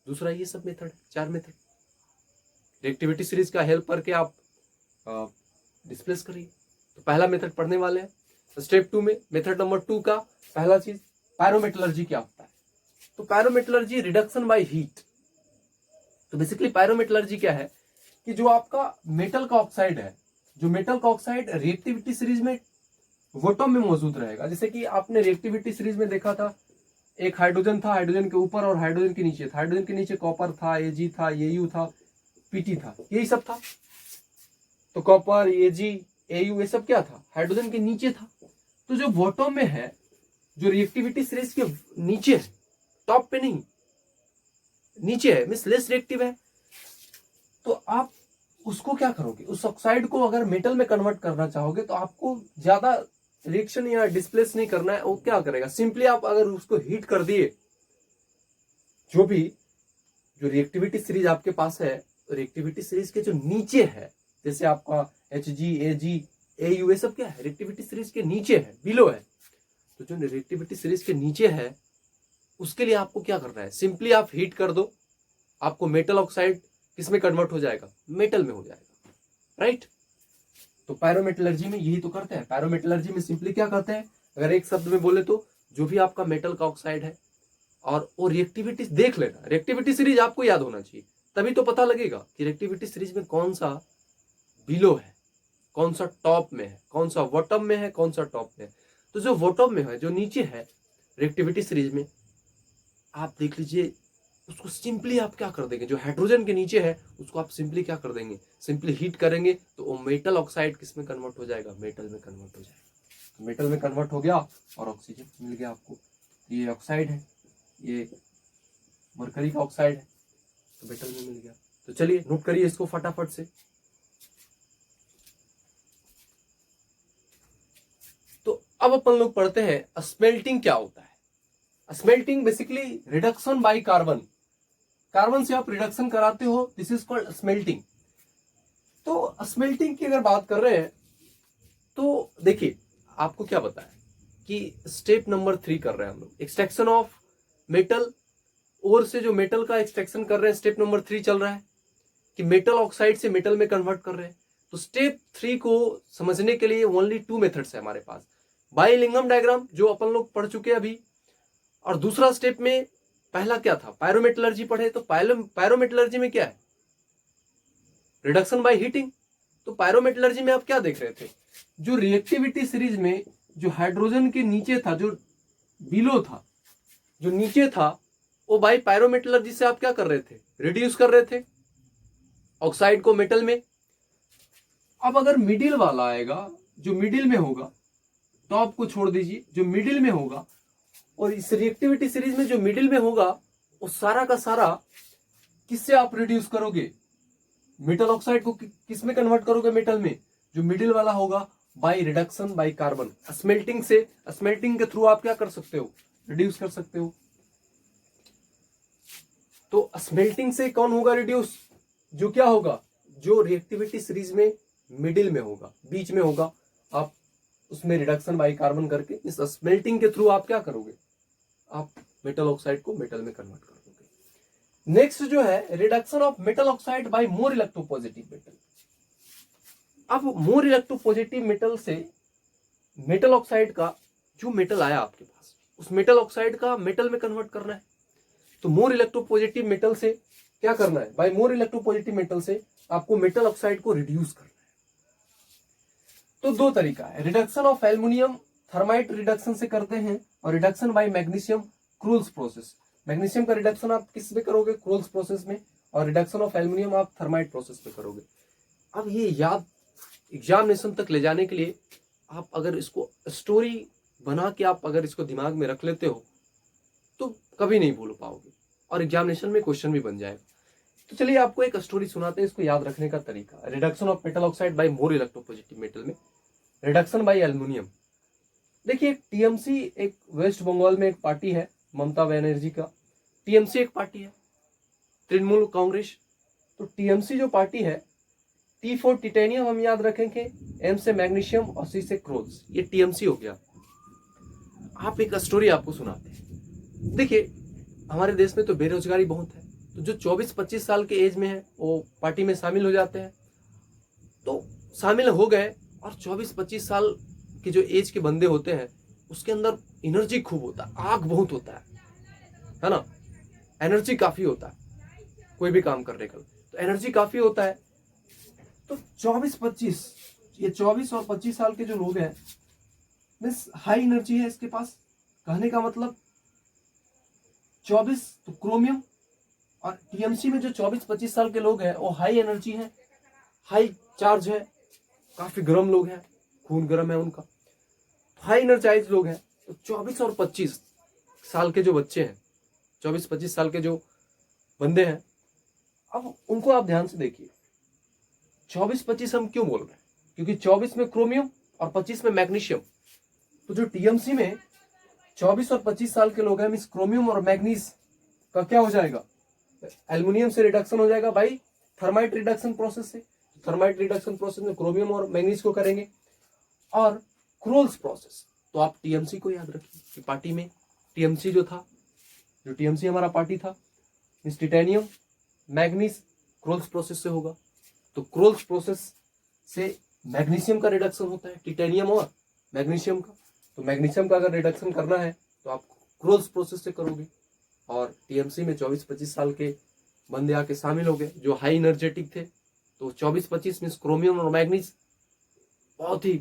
दूसरा ये सब मेथड, 4 मेथड। रिएक्टिविटी सीरीज का हेल्प करके आप डिस्प्लेस करिए। तो पहला मेथड पढ़ने वाले हैं स्टेप 2 में। मेथड नंबर 2 का पहला चीज पायरोमेटलर्जी क्या होता है। तो पायरोमेटलर्जी रिडक्शन बाय हीट। तो बेसिकली पायरोमेटलर्जी क्या है कि जो आपका मेटल का ऑक्साइड है, जो मेटल का ऑक्साइड रिएक्टिविटी सीरीज में वोटम में मौजूद रहेगा। जैसे कि आपने रिएक्टिविटी सीरीज में देखा था, एक हाइड्रोजन था, हाइड्रोजन के ऊपर और हाइड्रोजन के नीचे था, हाइड्रोजन के नीचे कॉपर था, एजी था, एयू था, पीटी था, यही सब था। तो कॉपर, एजी, एयू ये सब क्या था, हाइड्रोजन के नीचे था। तो जो बॉटम में है, जो रिएक्टिविटी सीरीज के नीचे है, टॉप पे नहीं, नीचे है, मींस लेस रिएक्टिव है, तो आप उसको क्या करोगे, उस ऑक्साइड को अगर मेटल में कन्वर्ट करना चाहोगे तो आपको ज्यादा रिएक्शन या डिस्प्लेस नहीं करना है। वो क्या करेगा, सिंपली आप अगर उसको हीट कर दिए, जो भी जो रिएक्टिविटी सीरीज आपके पास है, रिएक्टिविटी सीरीज के जो नीचे है, जैसे आपका H G, A ji, A you, ये सब क्या है, रिएक्टिविटी सीरीज के नीचे है, बिलो है। तो जो रिएक्टिविटी सीरीज के नीचे है, उसके लिए आपको क्या करना है, सिंपली आप हीट कर दो, आपको मेटल ऑक्साइड किसमें कन्वर्ट हो जाएगा, मेटल में हो जाएगा, राइट। तो पायरोमेटलर्जी में यही तो करते हैं। पायरोमेटलर्जी में सिंपली क्या करते हैं, अगर एक शब्द में बोले तो जो भी आपका मेटल का ऑक्साइड है, और वो रिएक्टिविटी देख लेना, रिएक्टिविटी सीरीज आपको याद होना चाहिए, तभी तो पता लगेगा कि रिएक्टिविटी सीरीज में कौन सा बिलो है, कौन सा टॉप में है, कौन सा बॉटम में है, कौन सा टॉप में है। तो जो बॉटम में है, जो नीचे है रिएक्टिविटी सीरीज में, आप देख लीजिए, उसको सिंपली आप क्या कर देंगे, जो हाइड्रोजन के नीचे है उसको आप सिंपली क्या कर देंगे, सिंपली हीट करेंगे, तो वो मेटल ऑक्साइड किस में कन्वर्ट हो जाएगा, मेटल में कन्वर्ट हो जाएगा। मेटल में कन्वर्ट हो गया और ऑक्सीजन मिल गया आपको। ये ऑक्साइड है, ये मरकरी का ऑक्साइड है, तो मेटल में मिल गया। तो चलिए नोट करिए इसको फटाफट से। तो अब अपन लोग पढ़ते हैं स्मेल्टिंग क्या होता है। Smelting basically reduction by carbon, carbon से आप रिडक्शन कराते हो, दिस इज कॉल्ड स्मेल्टिंग। तो स्मेल्टिंग की अगर बात कर रहे हैं तो देखिए, आपको क्या पता है कि स्टेप नंबर 3 कर रहे हैं हम लोग, एक्सट्रैक्शन ऑफ मेटल। और से जो मेटल का एक्सट्रैक्शन कर रहे हैं, स्टेप नंबर 3 चल रहा है कि मेटल ऑक्साइड से मेटल में कन्वर्ट कर रहे हैं। तो स्टेप 3 को समझने के लिए ओनली 2 मेथड्स है हमारे पास, बाइलिंगम डायग्राम जो अपन लोग पढ़ चुके हैं अभी, और दूसरा स्टेप में पहला क्या था, पायरोमेटलर्जी पढ़े। तो पायरोमेटलर्जी में क्या है, रिडक्शन बाय हीटिंग। तो पायरोमेटलर्जी में आप क्या देख रहे थे, जो रिएक्टिविटी सीरीज में जो हाइड्रोजन के नीचे था, जो बिलो था, जो नीचे था, वो भाई पायरोमेटलर्जी से आप क्या कर रहे थे, रिड्यूस कर रहे थे ऑक्साइड को मेटल में। अब अगर मिडिल वाला आएगा, जो मिडिल में होगा, टॉप को छोड़ दीजिए, जो मिडिल में होगा, और इस रिएक्टिविटी सीरीज में जो मिडिल में होगा वो सारा का सारा किससे आप रिड्यूस करोगे, मेटल ऑक्साइड को किस में कन्वर्ट करोगे, मेटल में। जो मिडिल वाला होगा by reduction by carbon, smelting से, स्मेल्टिंग के थ्रू आप क्या कर सकते हो, रिड्यूस कर सकते हो। तो स्मेल्टिंग से कौन होगा रिड्यूस, जो क्या होगा, जो रिएक्टिविटी सीरीज में मिडिल में होगा, बीच में होगा, आप उसमें रिडक्शन बाय कार्बन करके इस स्मेल्टिंग के थ्रू आप क्या करोगे, आप मेटल ऑक्साइड को मेटल में कन्वर्ट कर दोगे। नेक्स्ट जो है reduction of metal oxide by more electropositive metal. अब मोर इलेक्ट्रोपॉजिटिव मेटल से मेटल ऑक्साइड का जो मेटल आया आपके पास, उस मेटल ऑक्साइड का मेटल में कन्वर्ट करना है। तो मोर इलेक्ट्रोपॉजिटिव मेटल से क्या करना है, बाय मोर इलेक्ट्रोपॉजिटिव मेटल से आपको मेटल ऑक्साइड को रिड्यूस करना है। तो दो तरीका है, reduction of aluminium thermite reduction से करते हैं, और reduction by magnesium Kroll's process. Magnesium का रिडक्शन आप किस में करोगे, क्रूल्स प्रोसेस में, और रिडक्शन ऑफ एल्युमिनियम आप थर्माइट प्रोसेस में करोगे। अब ये याद एग्जामिनेशन तक ले जाने के लिए आप अगर इसको स्टोरी बना के आप अगर इसको दिमाग में रख लेते हो तो कभी नहीं भूल पाओगे, और एग्जामिनेशन में क्वेश्चन भी बन जाएगा। तो चलिए आपको एक स्टोरी सुनाते हैं इसको याद रखने का तरीका। Reduction of metal oxide by more electropositive metal में रिडक्शन बाय एल्युमिनियम। देखिए टीएमसी एक वेस्ट बंगाल में एक पार्टी है, ममता बनर्जी का टीएमसी एक पार्टी है, तृणमूल कांग्रेस। तो टीएमसी जो पार्टी है, टी फॉर टिटेनियम हम याद रखेंगे, एम से मैग्नीशियम और सी से क्रोल्स, ये टीएमसी हो गया। आप एक स्टोरी आपको सुनाते हैं। देखिए हमारे देश में तो बेरोजगारी बहुत है, तो जो 24-25 साल के एज में है वो पार्टी में शामिल हो जाते हैं। तो शामिल हो गए, और 24-25 साल के जो एज के बंदे होते हैं उसके अंदर एनर्जी खूब होता है, आग बहुत होता है ना, एनर्जी काफी होता है कोई भी काम करने का, तो एनर्जी काफी होता है। तो 24-25, ये 24 और 25 साल के जो लोग हैं मीन्स हाई एनर्जी है इसके पास। कहने का मतलब 24 तो क्रोमियम, और टीएमसी में जो 24-25 साल के लोग हैं वो हाई एनर्जी है, हाई चार्ज है, काफी गर्म लोग हैं, खून गर्म है उनका, हाई एनर्जाइज लोग हैं। तो 24 और 25 साल के जो बच्चे हैं, 24-25 साल के जो बंदे हैं, अब उनको आप ध्यान से देखिए। 24-25 हम क्यों बोल रहे हैं, क्योंकि 24 में क्रोमियम और 25 में मैग्नीशियम। तो जो टीएमसी में 24 और 25 साल के लोग हैं, मीन्स क्रोमियम और मैग्नीज का क्या हो जाएगा, एल्युमिनियम से रिडक्शन हो जाएगा भाई थर्माइट रिडक्शन प्रोसेस से। थर्माइट रिडक्शन प्रोसेस में क्रोमियम और मैग्नीज को करेंगे, और क्रोल्स प्रोसेस। तो आप टीएमसी को याद रखिए कि पार्टी में टीएमसी जो था, जो टीएमसी हमारा पार्टी था, मीन्स टिटेनियम मैग्नीज क्रोल्स प्रोसेस से होगा। तो क्रोल्स प्रोसेस से मैग्नीशियम का रिडक्शन होता है, टिटेनियम और मैग्नीशियम का। तो मैग्नीशियम का अगर रिडक्शन करना है तो आप क्रोल्स प्रोसेस से करोगे। और टीएमसी में 24-25 साल के बंदे आके शामिल हो गए जो हाई एनर्जेटिक थे। तो 24-25 मीन्स क्रोमियम और मैग्नीज बहुत ही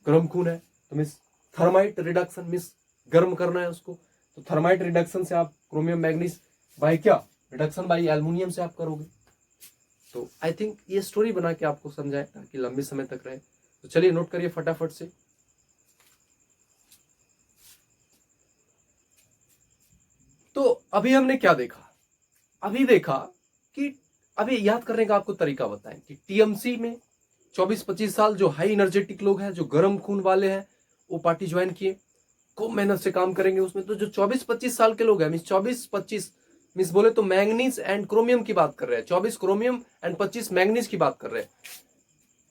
गर्म खून है, तो मीन्स थर्माइट रिडक्शन मीन्स गर्म करना है उसको। तो थर्माइट रिडक्शन से आप क्रोमियम मैग्नीज बाय क्या, रिडक्शन बाय एल्युमिनियम से आप करोगे। तो आई थिंक ये स्टोरी बना के आपको समझाए ताकि लंबे समय तक रहे। तो चलिए नोट करिए फटाफट से। तो अभी हमने क्या देखा, अभी देखा कि अभी याद करने का आपको तरीका बताएं कि टीएमसी में 24-25 साल जो हाई एनर्जेटिक लोग हैं, जो गर्म खून वाले हैं, वो पार्टी ज्वाइन किए, खूब मेहनत से काम करेंगे उसमें। तो जो 24-25 साल के लोग हैं, मीन्स 24-25 मीन्स बोले तो मैंगनीज एंड क्रोमियम की बात कर रहे हैं, 24 क्रोमियम एंड 25 मैंगनीज की बात कर रहे हैं।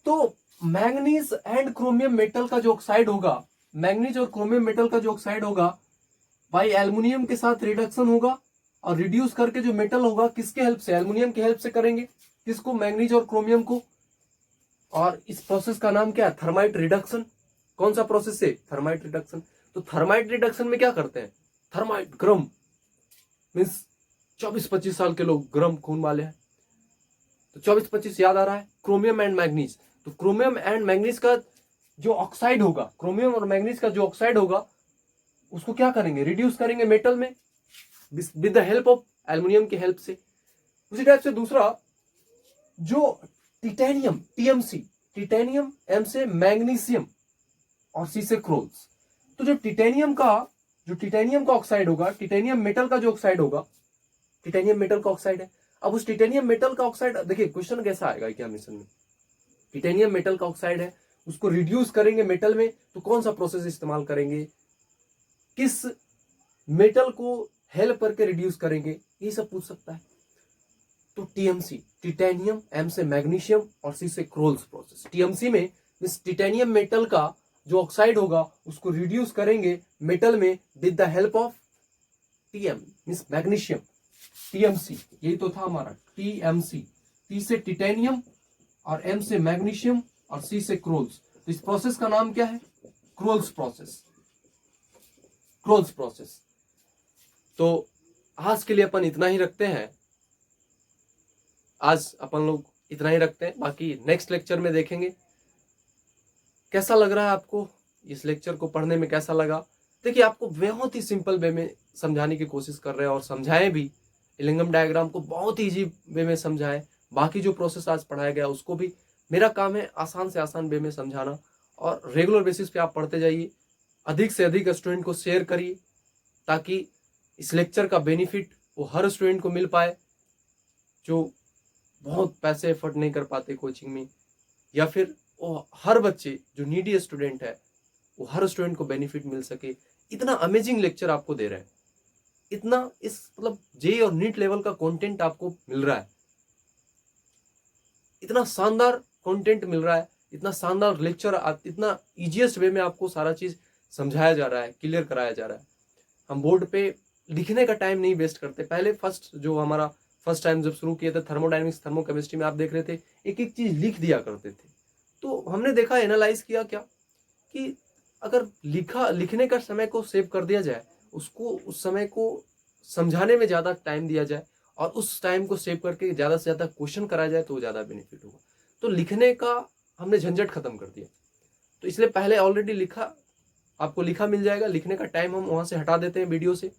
तो मैंगनीज एंड क्रोमियम मेटल का जो ऑक्साइड होगा, मैंगनीज और क्रोमियम मेटल का जो ऑक्साइड होगा भाई एल्युमिनियम के साथ रिडक्शन होगा, और रिड्यूस करके जो मेटल होगा किसके हेल्प से, एल्युमिनियम की हेल्प से करेंगे, किसको, मैंगनीज और क्रोमियम को। और इस प्रोसेस का नाम क्या है, थर्माइट रिडक्शन। कौन सा प्रोसेस है, थर्माइट रिडक्शन। तो थर्माइट रिडक्शन में क्या करते हैं, थर्माइट गर्म मीन्स 24-25 साल के लोग गर्म खून वाले हैं। तो 24-25 याद आ रहा है, क्रोमियम एंड मैग्नीज। तो क्रोमियम एंड मैग्नीज का जो ऑक्साइड होगा, क्रोमियम और मैग्नीज का जो ऑक्साइड होगा उसको क्या करेंगे, रिड्यूस करेंगे मेटल में with the help of aluminium की हेल्प से। उसी टाइप से दूसरा जो टिटेनियम टीएमसी, टिटेनियम, एम से मैग्नीशियम और सी से क्रोल्स। तो जो टिटेनियम का ऑक्साइड होगा, टिटेनियम मेटल का जो ऑक्साइड होगा, टिटेनियम मेटल का ऑक्साइड है। अब उस टिटेनियम मेटल का ऑक्साइड, देखिए क्वेश्चन कैसा आएगा क्या मिशन में, टिटेनियम मेटल का ऑक्साइड है, उसको रिड्यूस करेंगे मेटल में, तो कौन सा प्रोसेस इस्तेमाल करेंगे, किस मेटल को हेल्प करके रिड्यूस करेंगे, ये सब पूछ सकता है। तो टीएमसी, टिटेनियम, एम से मैग्नीशियम और सी से क्रोल्स प्रोसेस। टीएमसी में इस टिटेनियम मेटल का जो ऑक्साइड होगा उसको रिड्यूस करेंगे मेटल में with the help of TM means magnesium, TMC, यही तो था हमारा टीएमसी। टी से टिटेनियम और एम से मैग्नीशियम और सी से क्रोल्स। तो इस प्रोसेस का नाम क्या है, क्रोल्स प्रोसेस, क्रोल्स प्रोसेस। तो आज के लिए अपन इतना ही रखते हैं, आज अपन लोग इतना ही रखते हैं, बाकी नेक्स्ट लेक्चर में देखेंगे। कैसा लग रहा है आपको, इस लेक्चर को पढ़ने में कैसा लगा? देखिए आपको बहुत ही सिंपल वे में समझाने की कोशिश कर रहे हैं और समझाएं भी। इलिंगम डायग्राम को बहुत ही इजी वे में समझाएं, बाकी जो प्रोसेस आज पढ़ाया गया उसको भी मेरा काम है आसान से आसान वे में समझाना, और रेगुलर बेसिस पे आप पढ़ते जाइए। अधिक से अधिक स्टूडेंट को शेयर करिए ताकि इस लेक्चर का बेनिफिट वो हर स्टूडेंट को मिल पाए जो बहुत पैसे एफर्ट नहीं कर पाते कोचिंग में, या फिर वो हर बच्चे जो नीडी स्टूडेंट है वो हर स्टूडेंट को बेनिफिट मिल सके। इतना अमेजिंग लेक्चर आपको दे रहे हैं, इतना इस मतलब जेई और नीट लेवल का कंटेंट आपको मिल रहा है, इतना शानदार कंटेंट मिल रहा है, इतना शानदार लेक्चर, इतना इजीएस्ट वे में आपको सारा चीज समझाया जा रहा है, क्लियर कराया जा रहा है। हम बोर्ड पे लिखने का टाइम नहीं वेस्ट करते। पहले फर्स्ट टाइम जब शुरू किए थे थर्मोडायनेमिक्स थर्मोकेमिस्ट्री में, आप देख रहे थे एक एक चीज लिख दिया करते थे। तो हमने देखा, एनालाइज किया क्या कि अगर लिखने का समय को सेव कर दिया जाए, उसको उस समय को समझाने में ज्यादा टाइम दिया जाए और उस टाइम को सेव करके ज्यादा से ज्यादा क्वेश्चन कराया जाए तो ज्यादा बेनिफिट होगा। तो लिखने का हमने झंझट खत्म कर दिया। तो इसलिए पहले ऑलरेडी आपको लिखा मिल जाएगा, लिखने का टाइम हम वहां से हटा देते हैं, वीडियो से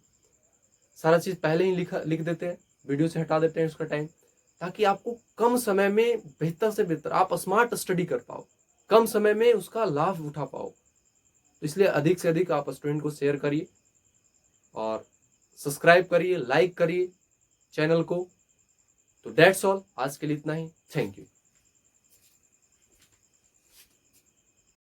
सारा चीज पहले ही लिख देते हैं, वीडियो से हटा देते हैं उसका टाइम, ताकि आपको कम समय में बेहतर से बेहतर आप स्मार्ट स्टडी कर पाओ, कम समय में उसका लाभ उठा पाओ। तो इसलिए अधिक से अधिक आप स्टूडेंट को शेयर करिए और सब्सक्राइब करिए, लाइक करिए चैनल को। तो दैट्स ऑल, आज के लिए इतना ही। Thank you.